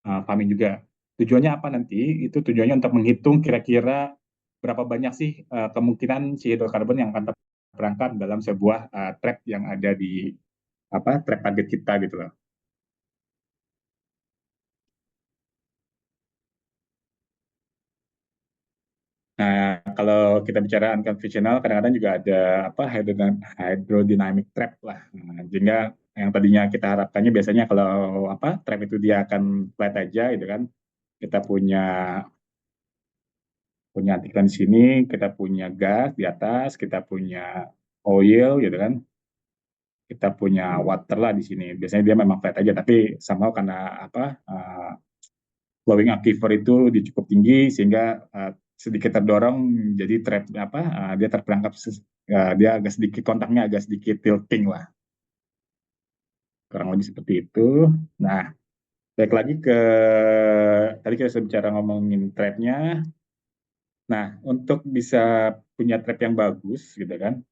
pahami juga. Tujuannya apa nanti? Itu tujuannya untuk menghitung kira-kira berapa banyak sih kemungkinan si hidrokarbon yang akan terperangkap dalam sebuah trap yang ada di trap target kita gitu loh. Nah, kalau kita bicara unconventional, kadang-kadang juga ada apa hydrodynamic trap lah. Nah, sehingga yang tadinya kita harapkannya biasanya kalau apa trap itu dia akan flat aja gitu kan. Kita punya antikan di sini, kita punya gas di atas, kita punya oil gitu kan. Kita punya water lah di sini. Biasanya dia memang flat aja, tapi somehow karena apa flowing aquifer itu cukup tinggi sehingga sedikit terdorong jadi trap apa dia terperangkap dia agak sedikit kontaknya agak sedikit tilting lah kurang lebih seperti itu. Nah, balik lagi ke tadi kita sudah bicara ngomongin trapnya. Nah, untuk bisa punya trap yang bagus gitu kan,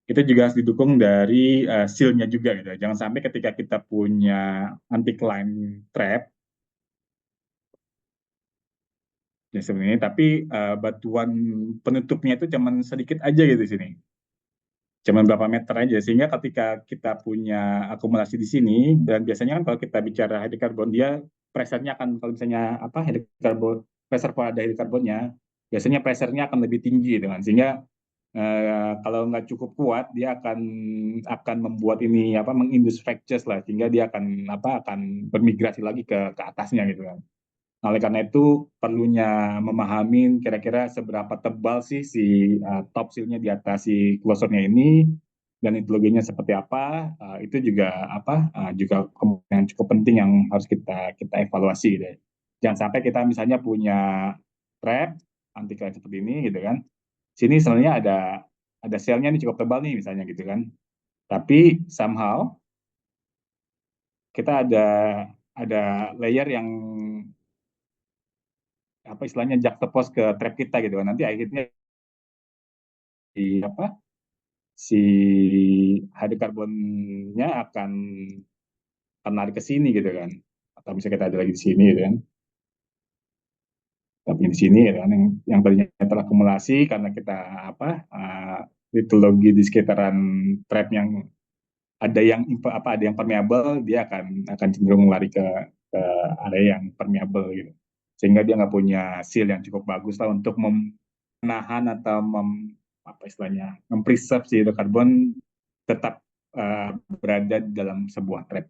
itu juga harus didukung dari seal-nya juga gitu. Jangan sampai ketika kita punya anti-climb trap ya sebenarnya, tapi batuan penutupnya itu cuman sedikit aja gitu di sini. Cuman berapa meter aja, sehingga ketika kita punya akumulasi di sini, dan biasanya kan kalau kita bicara hidrokarbon, dia pressure-nya akan, kalau misalnya apa hidrokarbon, reservoir ada hidrokarbonnya, biasanya pressure-nya akan lebih tinggi dengan sehingga kalau nggak cukup kuat dia akan membuat ini apa mengindus fractures lah sehingga dia akan bermigrasi lagi ke atasnya gitu kan. Nah, oleh karena itu perlunya memahami kira-kira seberapa tebal sih si top seal-nya di atas si closer-nya ini dan ideologinya seperti apa, itu juga juga yang cukup penting yang harus kita kita evaluasi gitu. Jangan sampai kita misalnya punya trap anti klien seperti ini gitu kan. Sini sebenarnya ada sel-nya nih cukup tebal nih misalnya gitu kan. Tapi somehow kita ada layer yang apa istilahnya juxtapose ke trap kita gitu kan. Nanti akhirnya apa si hidrokarbonnya akan lari ke sini gitu kan. Atau misalnya kita ada lagi di sini gitu kan. Tapi di sini gitu kan yang tadinya terakumulasi karena kita litologi di sekitaran trap yang ada yang permeable, dia akan cenderung lari ke area yang permeable gitu. Sehingga dia nggak punya seal yang cukup bagus lah untuk menahan atau apa istilahnya mempreserve si hidrokarbon tetap berada dalam sebuah trap.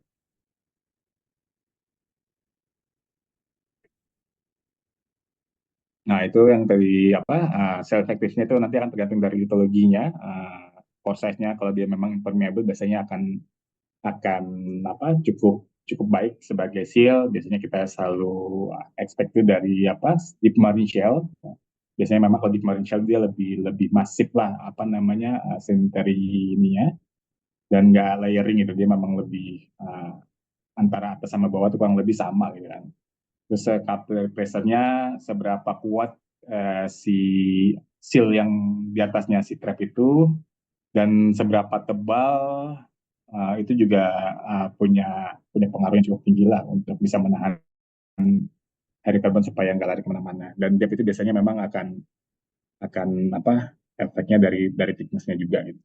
Nah, itu yang dari self effectiveness itu nanti akan tergantung dari litologinya, pore size-nya kalau dia memang impermeable biasanya akan cukup cukup baik sebagai seal. Biasanya kita selalu expect itu dari deep marine shell. Biasanya memang kalau deep marine shell dia lebih lebih masif lah sanitary ininya dan nggak layering gitu. Dia memang lebih antara atas sama bawah itu kurang lebih sama gitu kan. Terus capillary pressure-nya seberapa kuat si seal yang di atasnya si trap itu dan seberapa tebal itu juga punya punya pengaruh yang cukup tinggi lah untuk bisa menahan hydrocarbon supaya nggak lari kemana-mana. Dan depth itu biasanya memang akan efeknya dari thickness-nya juga gitu.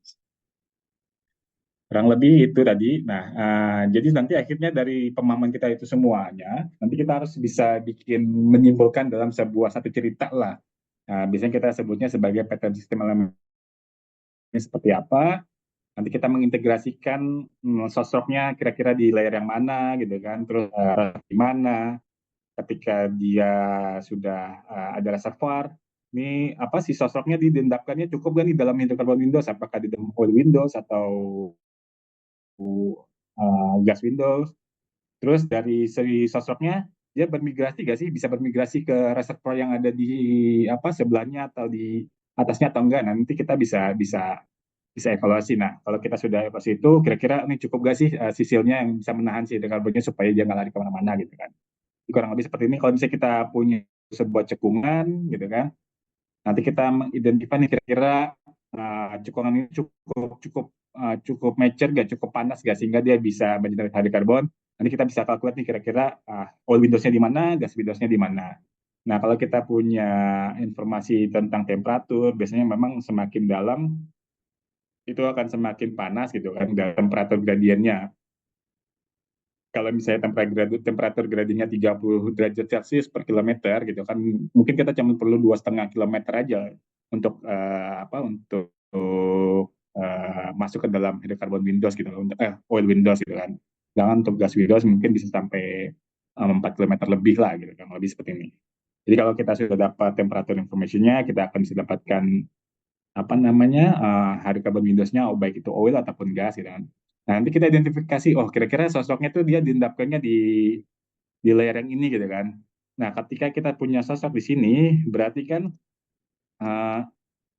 Kurang lebih itu tadi. Nah, jadi nanti akhirnya dari pemahaman kita itu semuanya, nanti kita harus bisa menyimpulkan dalam sebuah satu cerita lah. Nah, biasanya kita sebutnya sebagai pattern system element seperti apa. Nanti kita mengintegrasikan sosoknya kira-kira di layer yang mana gitu kan, terus di mana ketika dia sudah ada reservoir, ini apa si sosoknya didendapkannya cukup kan di dalam hidrokarbon Windows, apakah di dalam oil Windows atau gas Windows. Terus dari segi sosoknya dia bermigrasi gak sih, bisa bermigrasi ke reservoir yang ada di sebelahnya atau di atasnya atau enggak. Nah, nanti kita bisa evaluasi. Nah, kalau kita sudah evaluasi itu, kira-kira ini cukup gak sih sisilnya yang bisa menahan si hidrokarbonnya supaya dia nggak lari kemana-mana gitu kan. Jadi, kurang lebih seperti ini. Kalau misalnya kita punya sebuah cekungan gitu kan, nanti kita mengidentifikasi nih kira-kira cekungan ini cukup mature gak, cukup panas gak sehingga dia bisa mengenerate hidrokarbon. Nanti kita bisa kalkulasi nih kira-kira oil Windows-nya di mana, gas Windows-nya di mana. Nah, kalau kita punya informasi tentang temperatur, biasanya memang semakin dalam itu akan semakin panas gitu kan, dan temperatur gradiennya kalau misalnya temperatur gradingnya 30 derajat Celcius per kilometer gitu kan, mungkin kita cuma perlu 2,5 kilometer aja untuk masuk ke dalam hydrocarbon windows gitu, untuk oil windows gitu kan. Jangan untuk gas windows mungkin bisa sampai 4 kilometer lebih lah gitu kan, lebih seperti ini. Jadi kalau kita sudah dapat temperatur information-nya, kita akan bisa dapatkan hydrocarbon windowsnya, baik itu oil ataupun gas gitu kan. Nah, nanti kita identifikasi, oh kira-kira sosoknya tuh dia diendapkannya di layer yang ini gitu kan. Nah, ketika kita punya sosok di sini, berarti kan uh,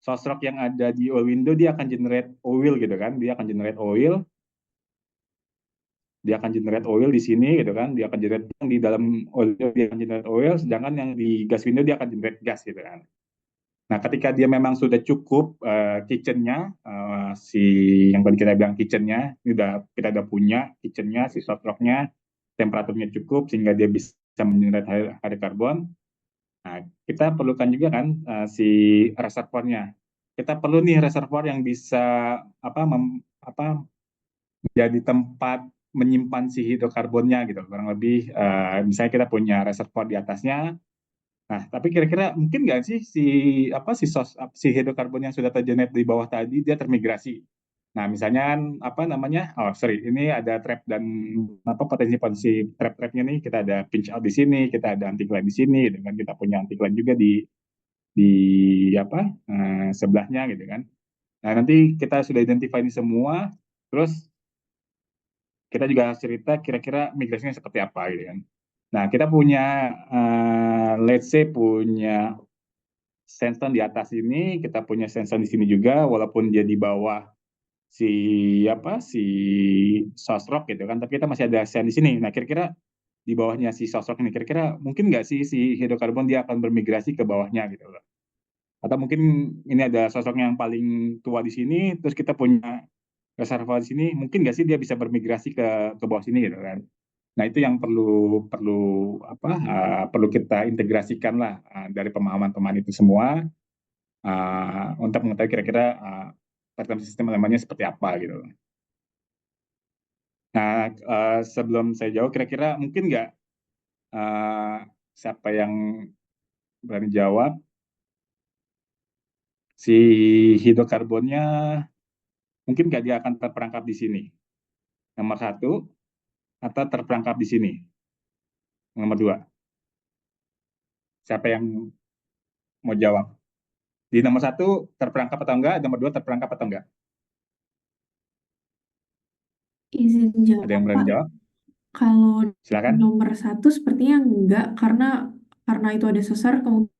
sosok yang ada di oil window dia akan generate oil gitu kan. Dia akan generate oil di sini gitu kan. Dia akan generate yang di dalam oil, dia akan generate oil, sedangkan yang di gas window dia akan generate gas gitu kan. Nah, ketika dia memang sudah cukup kitchennya, si yang tadi kita bilang kitchennya, kita udah punya kitchennya, si softlocknya, temperaturnya cukup sehingga dia bisa menyerap hydrokarbon. Nah, kita perlukan juga kan si reservoirnya. Kita perlu nih reservoir yang bisa menjadi tempat menyimpan si hidrokarbonnya gitu. Kurang lebih, misalnya kita punya reservoir di atasnya. Nah, tapi kira-kira mungkin nggak sih si hidrokarbon yang sudah tergenerate di bawah tadi dia termigrasi. Nah, misalnya ini ada trap dan potensi trap-trapnya nih, kita ada pinch out di sini, kita ada anti-climb di sini, gitu kan. Kita punya anti-climb juga di sebelahnya gitu kan. Nah, nanti kita sudah identify ini semua, terus kita juga cerita kira-kira migrasinya seperti apa gitu kan. Nah, kita punya let's say punya sandstone di atas ini, kita punya sandstone di sini juga, walaupun dia di bawah si source rock gitu kan, tapi kita masih ada sand di sini. Nah, kira-kira di bawahnya si source rock ini, kira-kira mungkin nggak sih si hidrokarbon dia akan bermigrasi ke bawahnya gitu loh. Atau mungkin ini ada source rock yang paling tua di sini, terus kita punya reservoir di sini, mungkin nggak sih dia bisa bermigrasi ke bawah sini gitu kan. Nah, itu yang perlu kita integrasikan lah dari pemahaman-pemahaman itu semua untuk mengetahui kira-kira pattern sistem elemennya seperti apa gitu. Nah, sebelum saya jawab, kira-kira mungkin nggak siapa yang berani jawab? Si hidrokarbonnya mungkin nggak dia akan terperangkap di sini. Nomor 1, atau terperangkap di sini. Nomor 2. Siapa yang mau jawab? Di nomor 1 terperangkap atau enggak? Nomor 2 terperangkap atau enggak? Izin Ada yang jawab, berani Pak. jawab? Kalau Silakan. nomor 1 sepertinya enggak, karena itu ada sesar, kemudian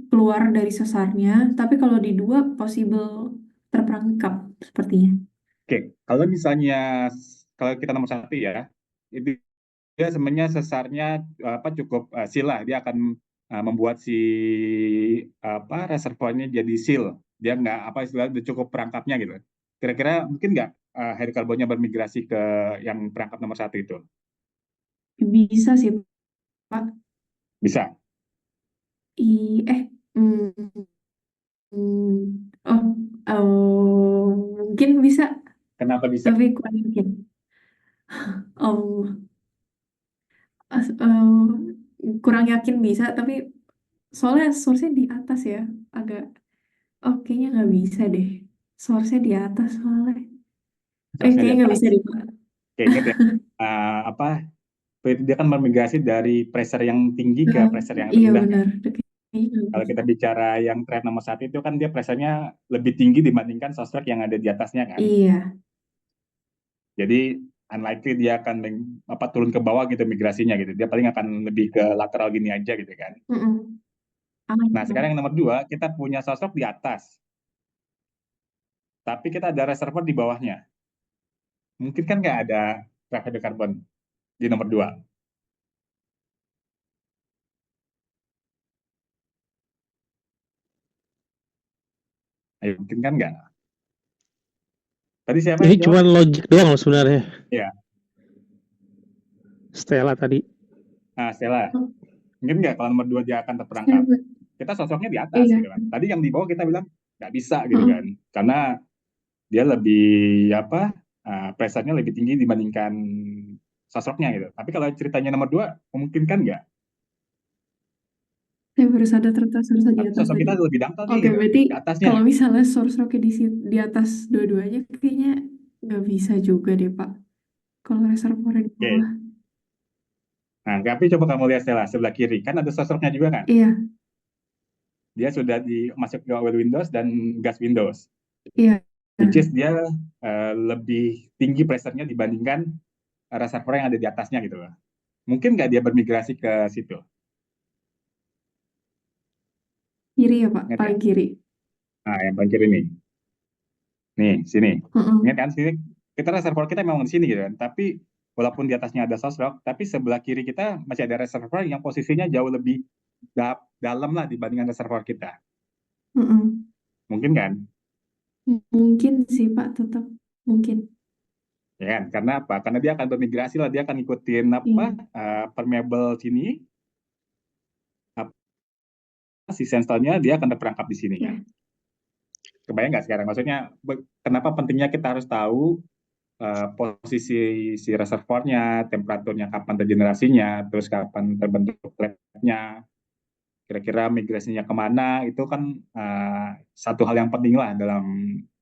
keluar dari sesarnya. Tapi kalau di 2, possible terperangkap sepertinya. Oke, kalau kita nomor 1 ya, itu dia sebenarnya sesarnya cukup sila, dia akan membuat si reservoirnya jadi seal, dia nggak istilahnya udah cukup perangkapnya gitu. Kira-kira mungkin nggak hidrokarbonnya bermigrasi ke yang perangkap nomor 1 itu? Bisa sih, Pak. Bisa. Hmm, mungkin bisa, Kenapa bisa? tapi kurang yakin. Oh, kurang yakin bisa, tapi soalnya source-nya di atas ya, agak, kayaknya nggak bisa deh. Source-nya di atas soalnya. Source-nya di Kayaknya nggak atas. bisa deh, Pak. Oke, ingat ya. Dia kan bermigrasi dari pressure yang tinggi ke pressure yang Iya rendah kan. benar. Kayaknya nggak Kalau bisa. kita bicara yang trap nomor 1 itu kan dia pressure-nya lebih tinggi dibandingkan source rock yang ada di atasnya kan. Iya. Jadi unlikely dia akan turun ke bawah gitu migrasinya gitu. Dia paling akan lebih ke lateral gini aja gitu kan. Mm-mm. Nah, sekarang yang nomor 2, kita punya source rock di atas. Tapi kita ada reservoir di bawahnya. Mungkin kan nggak ada trap hydrocarbon di nomor 2. Ayo, mungkin kan nggak? Tadi siapa Ini yang cuma jawab? logik doang sebenarnya. Iya. Stella tadi. Nah, Stella. Mungkin nggak kalau nomor 2 dia akan terperangkap? Siapa? Kita sosoknya di atas Iya. gitu kan. Tadi yang di bawah kita bilang nggak bisa gitu Mm-mm. kan. Karena dia lebih pressure-nya lebih tinggi dibandingkan sosroknya gitu. Tapi kalau ceritanya nomor 2, memungkinkan nggak? Saya baru sadar ternyata source di Tapi atas sosok tadi. kita lebih dangkal nih Oke, gitu, berarti di atasnya. kalau misalnya source rocknya di atas dua-duanya, kayaknya nggak bisa juga deh, Pak. Kalau reservoir di Oke. bawah. Nah, tapi coba kamu lihat sebelah kiri, kan ada sosroknya juga kan? Iya, Dia sudah masuk ke oil windows dan gas windows. iya. Which is dia lebih tinggi pressure-nya dibandingkan reservoir yang ada di atasnya gitu loh. Mungkin nggak dia bermigrasi ke situ? Kiri ya, Pak. Ingat ya? Paling kiri. Nah, yang paling kiri nih. Nih, sini. Heeh. Ingat kan, sini kita reservoir kita memang di sini gitu kan. Tapi walaupun di atasnya ada sosrok, tapi sebelah kiri kita masih ada reservoir yang posisinya jauh lebih dalam lah dibandingkan reservoir kita. Heeh. Mungkin kan? Mungkin sih, Pak, tetap mungkin. Ya kan? Karena apa? Karena dia akan bermigrasi lah, dia akan ngikutin apa Iya. permeable sini, si sensornya dia akan terperangkap di sini Iya. kan. Kebayang nggak sekarang? Maksudnya kenapa pentingnya kita harus tahu posisi si reservoirnya, temperaturnya, kapan regenerasinya, terus kapan terbentuk trapnya, kira-kira migrasinya kemana, itu kan satu hal yang penting lah dalam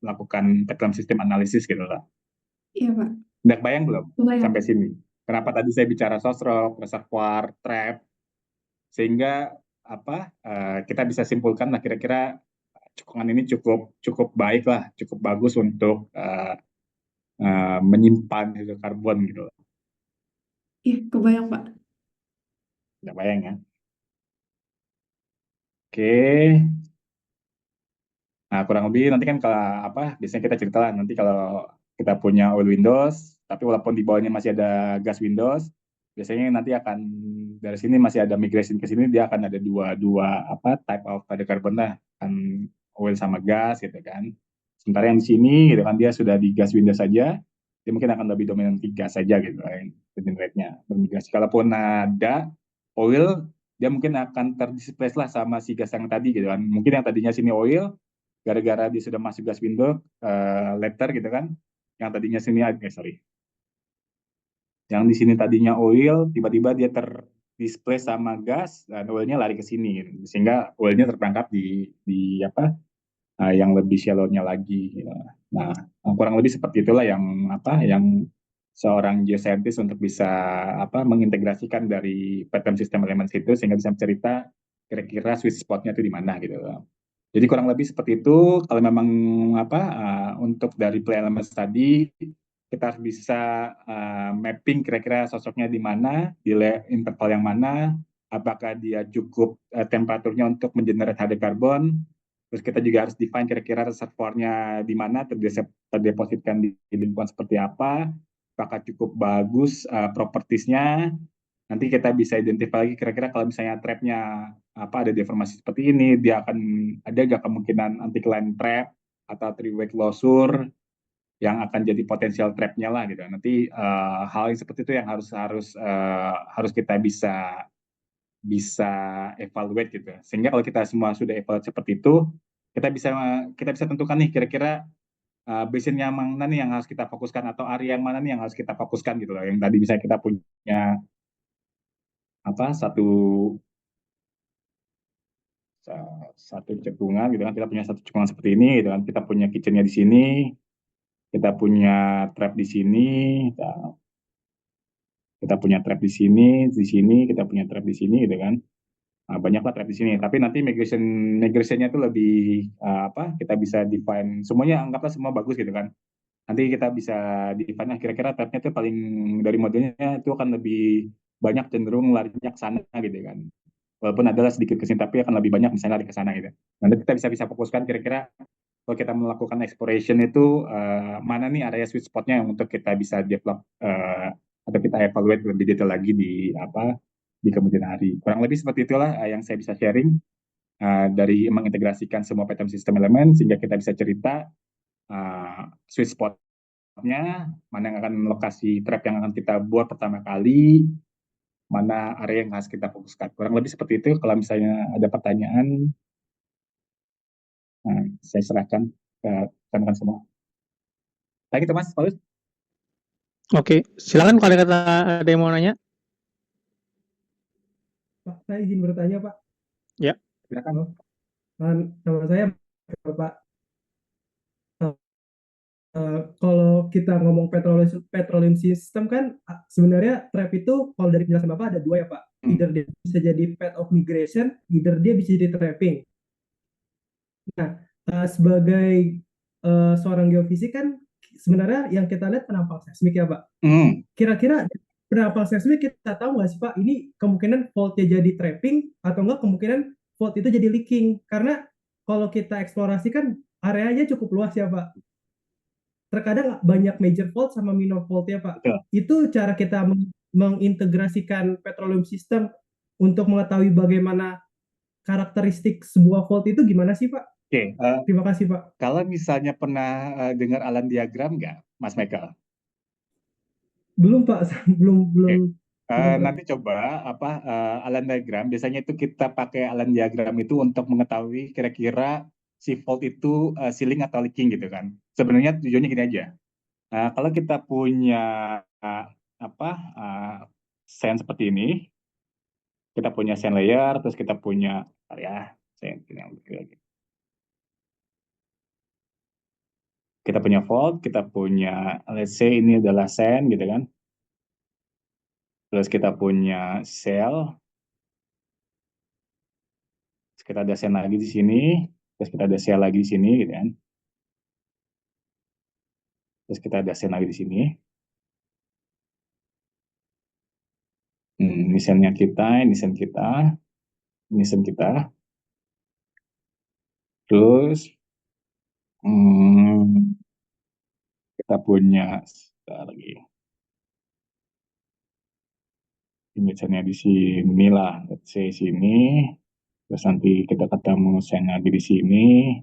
melakukan background system analysis gitu lah. Iya, Pak. Udah bayang belum Kebayang. sampai sini? Kenapa tadi saya bicara source rock, reservoir, trap, sehingga apa kita bisa simpulkan lah kira-kira cekungan ini cukup baik lah, cukup bagus untuk menyimpan hidrokarbon gitu. Iya, kebayang, Pak. Nggak bayang ya? Oke. Nah, kurang lebih nanti kan kalau apa biasanya kita cerita lah nanti kalau kita punya oil windows, tapi walaupun di bawahnya masih ada gas windows, biasanya nanti akan dari sini masih ada migration ke sini dia akan ada dua apa type of hydrocarbon lah, kan oil sama gas gitu kan. Sementara yang di sini gitu kan dia sudah di gas windows saja, dia mungkin akan lebih dominan di gas saja gitu kan rate-nya bermigrasi. Kalaupun ada oil, dia mungkin akan terdisplace lah sama si gas yang tadi gitu kan. Mungkin yang tadinya sini oil gara-gara dia sudah masuk gas window later gitu kan yang tadinya sini sorry yang di sini tadinya oil tiba-tiba dia terdisplay sama gas dan oilnya lari ke sini gitu. Sehingga oilnya terperangkap di apa yang lebih shallow-nya lagi gitu. Nah kurang lebih seperti itulah yang apa yang seorang geoscientist untuk bisa apa mengintegrasikan dari pattern system elements itu sehingga bisa cerita kira-kira sweet spot-nya itu di mana gitu. Jadi kurang lebih seperti itu. Kalau memang apa untuk dari play elements tadi kita harus bisa mapping kira-kira sosoknya di mana, di interval yang mana, apakah dia cukup temperaturnya untuk mengenerate hydrocarbon. Terus kita juga harus define kira-kira reservoirnya di mana terdepositkan di lingkungan seperti apa, apakah cukup bagus propertiesnya. Nanti kita bisa identify lagi kira-kira kalau misalnya trapnya apa ada deformasi seperti ini, dia akan ada gak kemungkinan anticline trap atau three-way closure yang akan jadi potensial trapnya lah gitu. Nanti hal yang seperti itu yang harus kita bisa evaluate gitu. Sehingga kalau kita semua sudah evaluate seperti itu, kita bisa tentukan nih kira-kira basin yang mana nih yang harus kita fokuskan atau area yang mana nih yang harus kita fokuskan gitu loh. Yang tadi misalnya kita punya apa satu cekungan gitu kan kita punya satu cekungan seperti ini gitu kan kita punya kitchennya di sini kita punya trap di sini kita punya trap di sini kita punya trap di sini gitu kan banyaklah trap di sini tapi nanti migrationnya itu lebih apa kita bisa define semuanya anggaplah semua bagus gitu kan nanti kita bisa define kira-kira trapnya itu paling dari modelnya itu akan lebih banyak cenderung larinya ke sana gitu kan walaupun adalah sedikit kesini tapi akan lebih banyak misalnya lari ke sana gitu. Nanti kita bisa fokuskan kira-kira kalau kita melakukan exploration itu mana nih area sweet spotnya yang untuk kita bisa develop atau kita evaluate lebih detail lagi di apa di kemudian hari. Kurang lebih seperti itulah yang saya bisa sharing dari mengintegrasikan semua pattern system elemen sehingga kita bisa cerita sweet spotnya mana yang akan lokasi trap yang akan kita buat pertama kali mana area yang harus kita fokuskan. Kurang lebih seperti itu. Kalau misalnya ada pertanyaan, saya serahkan ke teman-teman semua. Lagi Mas, Paulus? Oke, silakan kalau ada yang mau nanya. Pak, saya izin bertanya, Pak. Ya. Silakan. Nama saya Pak. Kalau kita ngomong petroleum system kan sebenarnya trap itu kalau dari penjelasan Bapak ada dua ya Pak. Either dia bisa jadi path of migration, either dia bisa jadi trapping. Nah, sebagai seorang geofisik kan sebenarnya yang kita lihat penampang seismik ya Pak. Kira-kira penampang seismik kita tahu nggak sih Pak, ini kemungkinan faultnya jadi trapping atau enggak kemungkinan fault itu jadi leaking? Karena kalau kita eksplorasi kan areanya cukup luas ya Pak. Terkadang banyak major fault sama minor fault ya Pak. Betul. Itu cara kita mengintegrasikan petroleum system untuk mengetahui bagaimana karakteristik sebuah fault itu gimana sih Pak? Oke, Terima kasih Pak. kalau misalnya pernah dengar Allen diagram nggak, Mas Michael? Belum Pak, belum. Nanti coba Allen diagram. Biasanya itu kita pakai Allen diagram itu untuk mengetahui kira-kira si fault itu sealing atau leaking gitu kan. Sebenarnya tujuannya gini aja. Kalau kita punya sand seperti ini, kita punya sand layer, terus kita punya kita punya fault, kita punya let's say ini adalah sand gitu kan. Terus kita punya shell, terus kita ada sand lagi di sini, terus kita ada shell lagi di sini gitu kan. Terus kita ada sand lagi di sini. Ini sandnya kita, ini sand kita, ini sand kita. Terus kita punya lagi. Ini sandnya di sini lah, let's say sini. Terus nanti kita ketemu sandnya lagi di sini.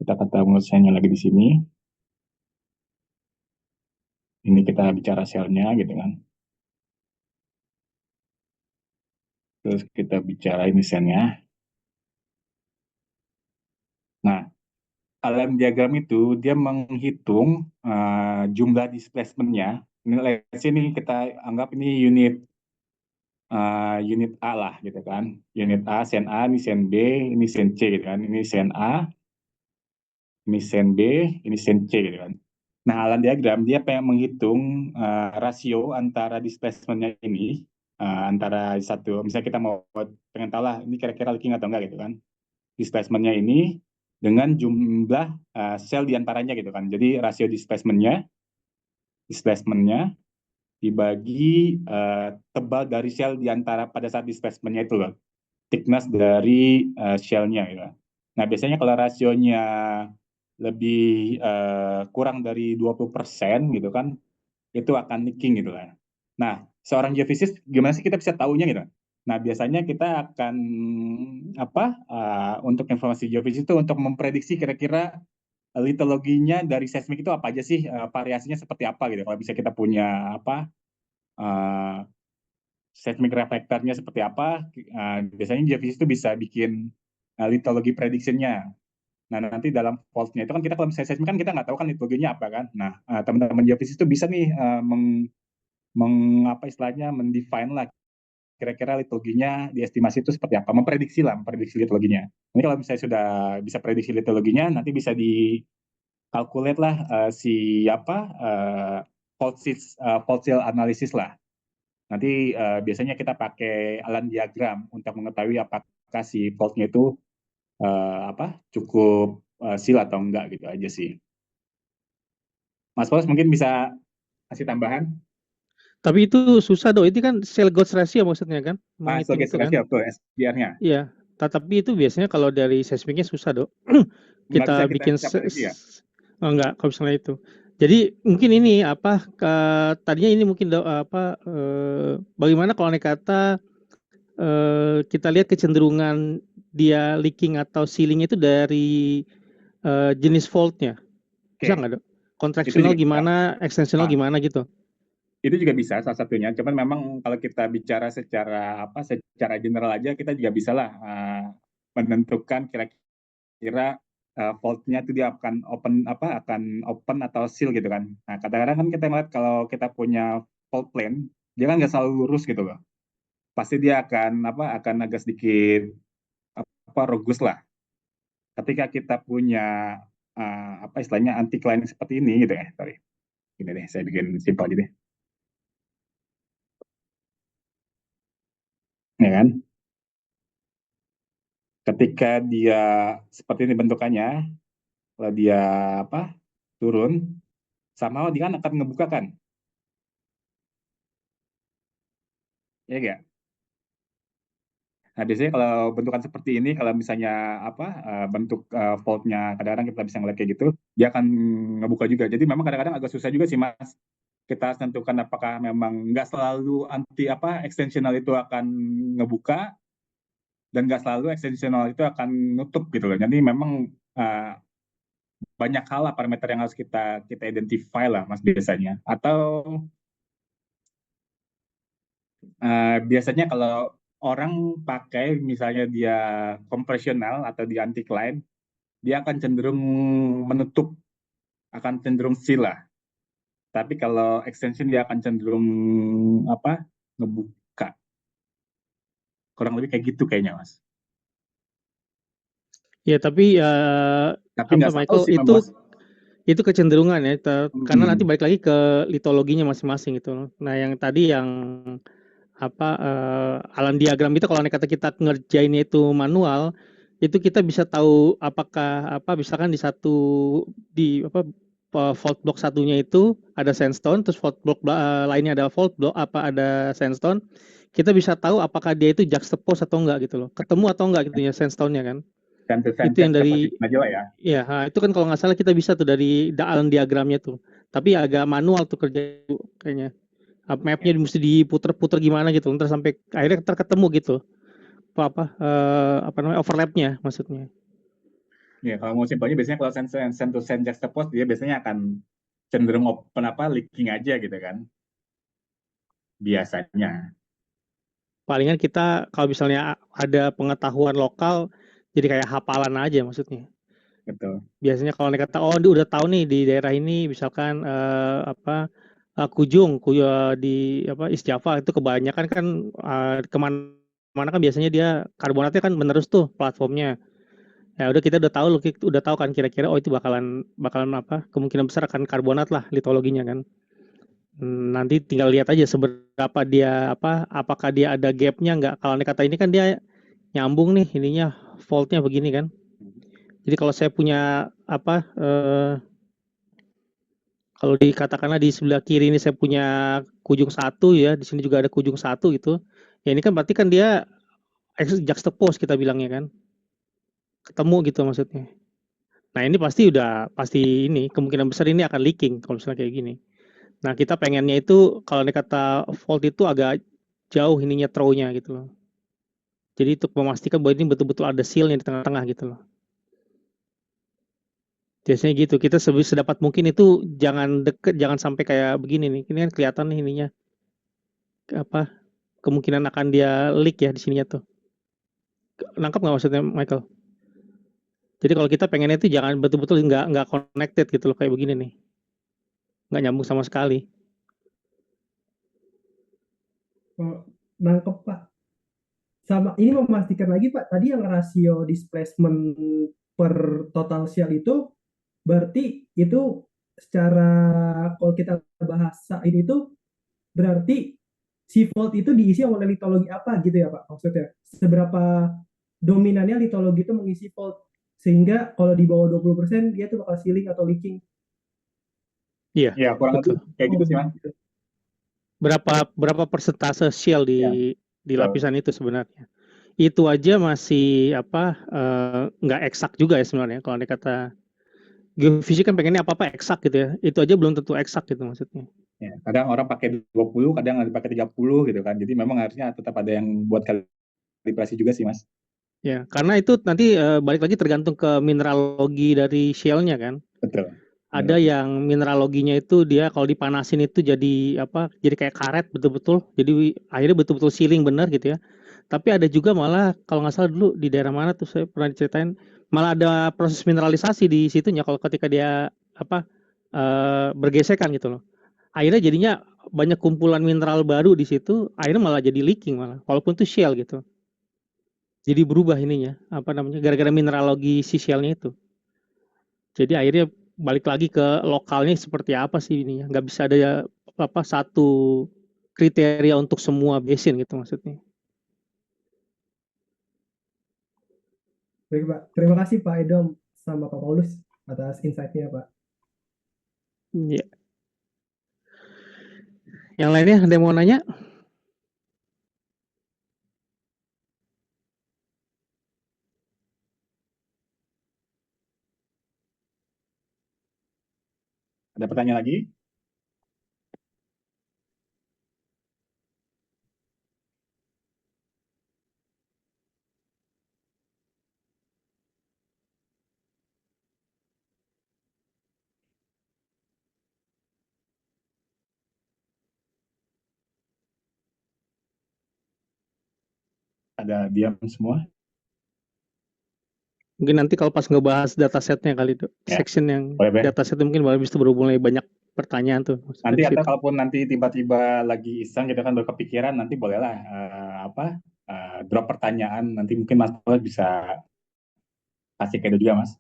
Kita ketemu sandnya lagi di sini. Ini kita bicara selnya gitu kan. Terus kita bicara ini sandnya. Nah, Allen diagram itu dia menghitung jumlah displacement-nya. Ini let's say ini kita anggap ini unit A lah gitu kan. Unit A, sen A, ini sen B, ini sen C gitu kan. Ini sen A, ini sen B, ini sen C gitu kan. Nah, Allen diagram dia pengen menghitung rasio antara displacement-nya ini antara satu, misalnya kita mau pengen tahu lah ini kira-kira leaking atau enggak gitu kan. Displacement-nya ini dengan jumlah sel diantaranya gitu kan. Jadi rasio displacement-nya dibagi tebal dari sel diantara pada saat displacement-nya itu loh. Thickness dari shell-nya gitu. Nah, biasanya kalau rasionya lebih kurang dari 20% gitu kan, itu akan leaking gitu kan. Nah, seorang geofisis gimana sih kita bisa tahunya gitu? Nah, biasanya kita akan untuk informasi geofisis itu untuk memprediksi kira-kira litologinya dari seismik itu apa aja sih, variasinya seperti apa gitu. Kalau bisa kita punya seismic reflektornya seperti apa, biasanya geofisis itu bisa bikin litologi prediction-nya. Nah, nanti dalam fault-nya itu kan kita kalau misalnya seismik kan kita nggak tahu kan litologinya apa kan. Nah, teman-teman geofisis itu bisa nih mendefine lah kira-kira litologinya diestimasi itu seperti apa, memprediksi litologinya. Ini kalau misalnya sudah bisa prediksi litologinya, nanti bisa dikalkulate lah fault seal analysis lah. Nanti biasanya kita pakai Allen diagram untuk mengetahui apakah si fault-nya itu cukup seal atau enggak gitu aja sih. Mas Paulus mungkin bisa kasih tambahan? Tapi itu susah dong. Itu kan shell gauge ratio maksudnya kan? Menghitung itu kan? SGR-nya. Iya. Tapi itu biasanya kalau dari seismiknya susah dok. Kita bikin enggak kalau misalnya itu. Jadi mungkin ini tadinya ini mungkin bagaimana kalau kata kita lihat kecenderungan dia leaking atau sealing itu dari jenis faultnya. Bisa nggak dok? Contractional gimana, extensional gimana gitu? Itu juga bisa salah satunya. Cuman memang kalau kita bicara secara general aja kita juga bisa lah menentukan kira-kira fault-nya itu dia akan open atau seal gitu kan. Nah, kadang-kadang kan kita ngeliat kalau kita punya fault plane, dia kan nggak selalu lurus gitu loh. Pasti dia akan agak sedikit rogus lah. Ketika kita punya istilahnya anti-cline seperti ini gitu ya. Sorry. Ini deh, saya bikin simpel aja deh. Ya kan? Ketika dia seperti ini bentukannya, kalau dia turun, sama dia kan akan ngebuka kan, ya nggak? Nah, biasanya kalau bentukan seperti ini, kalau misalnya bentuk fault-nya kadang-kadang kita bisa ngeliat kayak gitu, dia akan ngebuka juga. Jadi memang kadang-kadang agak susah juga sih Mas. Kita harus tentukan apakah memang nggak selalu extensional itu akan ngebuka dan nggak selalu extensional itu akan nutup gitu loh. Jadi memang banyak hal lah parameter yang harus kita identify lah Mas biasanya. Atau biasanya kalau orang pakai misalnya dia kompresional atau di anti-cline, dia akan cenderung menutup, akan cenderung seal lah. Tapi kalau extension dia akan cenderung ngebuka. Kurang lebih kayak gitu kayaknya Mas. Ya, tapi Tapi nggak Michael, sih Mas. itu kecenderungan ya, karena nanti balik lagi ke litologinya masing-masing gitu loh. Nah, yang tadi yang Allen diagram itu kalau kata kita ngerjainnya itu manual, itu kita bisa tahu apakah misalkan di fault block satunya itu ada sandstone, terus fault block lainnya ada fault block ada sandstone. Kita bisa tahu apakah dia itu juxtapose atau enggak gitu loh, ketemu atau enggak gitu ya sandstone-nya kan. Itu yang dari ya, itu kan kalau nggak salah kita bisa tuh dari Allen diagramnya tuh, tapi agak manual tuh kerja kayaknya. Mapnya mesti diputer-puter gimana gitu, ntar sampai akhirnya ketemu gitu overlapnya maksudnya. Ya, kalau mau simpelnya biasanya kalau send to send juxtapose dia biasanya akan cenderung open leaking aja gitu kan. Biasanya. Palingan kita kalau misalnya ada pengetahuan lokal jadi kayak hafalan aja maksudnya. Betul. Biasanya kalau kata dia udah tahu nih di daerah ini misalkan Kujung di East Java itu kebanyakan kan kemana kan biasanya dia karbonatnya kan menerus tuh platformnya. Ya udah kita udah tahu kan kira-kira itu bakalan kemungkinan besar akan karbonat lah litologinya kan. Nanti tinggal lihat aja seberapa dia apakah dia ada gapnya nggak. Kalau kata ini kan dia nyambung nih ininya faultnya begini kan. Jadi kalau saya punya kalau dikatakanlah di sebelah kiri ini saya punya kujung satu ya, di sini juga ada kujung satu gitu. Ya ini kan berarti kan dia juxtapose kita bilangnya kan. Ketemu gitu maksudnya. Nah, ini pasti ini kemungkinan besar ini akan leaking kalau misalnya kayak gini. Nah, kita pengennya itu kalau kata fault itu agak jauh ininya throw-nya gitu loh. Jadi untuk memastikan bahwa ini betul-betul ada seal-nya di tengah-tengah gitu loh. Biasanya gitu, kita sedapat mungkin itu jangan deket, jangan sampai kayak begini nih. Ini kan kelihatan nih ininya. Kemungkinan akan dia leak ya di sininya tuh. Nangkap nggak maksudnya Michael? Jadi kalau kita pengennya itu jangan betul-betul nggak connected gitu loh kayak begini nih. Nggak nyambung sama sekali. Oh, nangkep Pak. Sama ini memastikan lagi Pak, tadi yang rasio displacement per total shell itu berarti itu secara kalau kita bahasa ini tuh berarti si fault itu diisi oleh litologi apa gitu ya Pak maksudnya? Seberapa dominannya litologi itu mengisi fault sehingga kalau di bawah 20% dia tuh bakal sealing atau leaking. Iya. Ya, kurang lebih kayak gitu sih Mas. Berapa persentase shell di lapisan itu sebenarnya? Itu aja masih nggak eksak juga ya sebenarnya kalau kata geofisik kan pengennya apa-apa eksak gitu ya. Itu aja belum tentu eksak gitu maksudnya. Ya, kadang orang pakai 20, kadang ada pakai 30 gitu kan. Jadi memang harusnya tetap ada yang buat kalibrasi juga sih Mas. Ya, karena itu nanti balik lagi tergantung ke mineralogi dari shell-nya kan. Betul. Ada yang mineraloginya itu dia kalau dipanasin itu jadi jadi kayak karet betul-betul. Jadi akhirnya betul-betul sealing benar gitu ya. Tapi ada juga malah kalau nggak salah dulu di daerah mana tuh saya pernah diceritain malah ada proses mineralisasi di situnya kalau ketika dia bergesekan gitu loh. Akhirnya jadinya banyak kumpulan mineral baru di situ, akhirnya malah jadi leaking malah, walaupun itu shell gitu. Jadi berubah ininya, gara-gara mineralogi si shellnya itu. Jadi akhirnya balik lagi ke lokalnya seperti apa sih ininya, nggak bisa ada satu kriteria untuk semua basin gitu maksudnya. Baik, Pak. Terima kasih Pak Edom sama Pak Paulus atas insight-nya, Pak. Iya. Yang lainnya ada yang mau nanya? Ada pertanyaan lagi? Ada diam semua? Mungkin nanti kalau pas ngebahas datasetnya kali itu, Ya, section yang boleh. dataset mungkin habis itu baru mulai banyak pertanyaan tuh. Nanti dari atau situ. kalaupun nanti tiba-tiba lagi iseng gitu kan berkepikiran, nanti bolehlah drop pertanyaan. Nanti mungkin Mas Paul bisa kasih kado juga, Mas.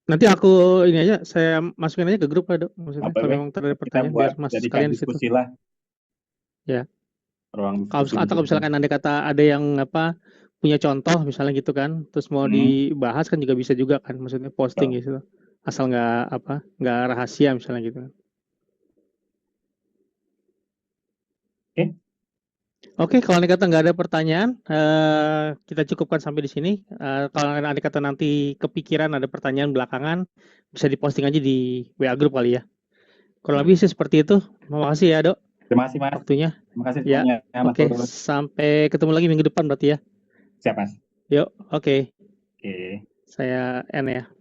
Nanti aku ini aja, saya masukin aja ke grup lah, Dok. Maksudnya Apa kalau ya? memang terjadi Kita pertanyaan buat biar Mas jadikan sekalian di situ. diskusi lah. Ya. Ruang Kalau diskusi. atau misalkan ada yang punya contoh misalnya gitu kan, terus mau dibahas kan juga bisa juga kan, maksudnya posting gitu. Asal nggak rahasia misalnya gitu. Oke, kalau andai kata nggak ada pertanyaan, kita cukupkan sampai di sini. Kalau andai kata nanti kepikiran ada pertanyaan belakangan, bisa diposting aja di WA Group kali ya. Kurang lebih sih seperti itu. Terima kasih ya, Dok. Terima kasih, Mas. Waktunya. Terima kasih Ya, semuanya. oke. Sampai ketemu lagi minggu depan berarti ya. Siap, Mas. Yuk, oke. Oke. Saya N ya.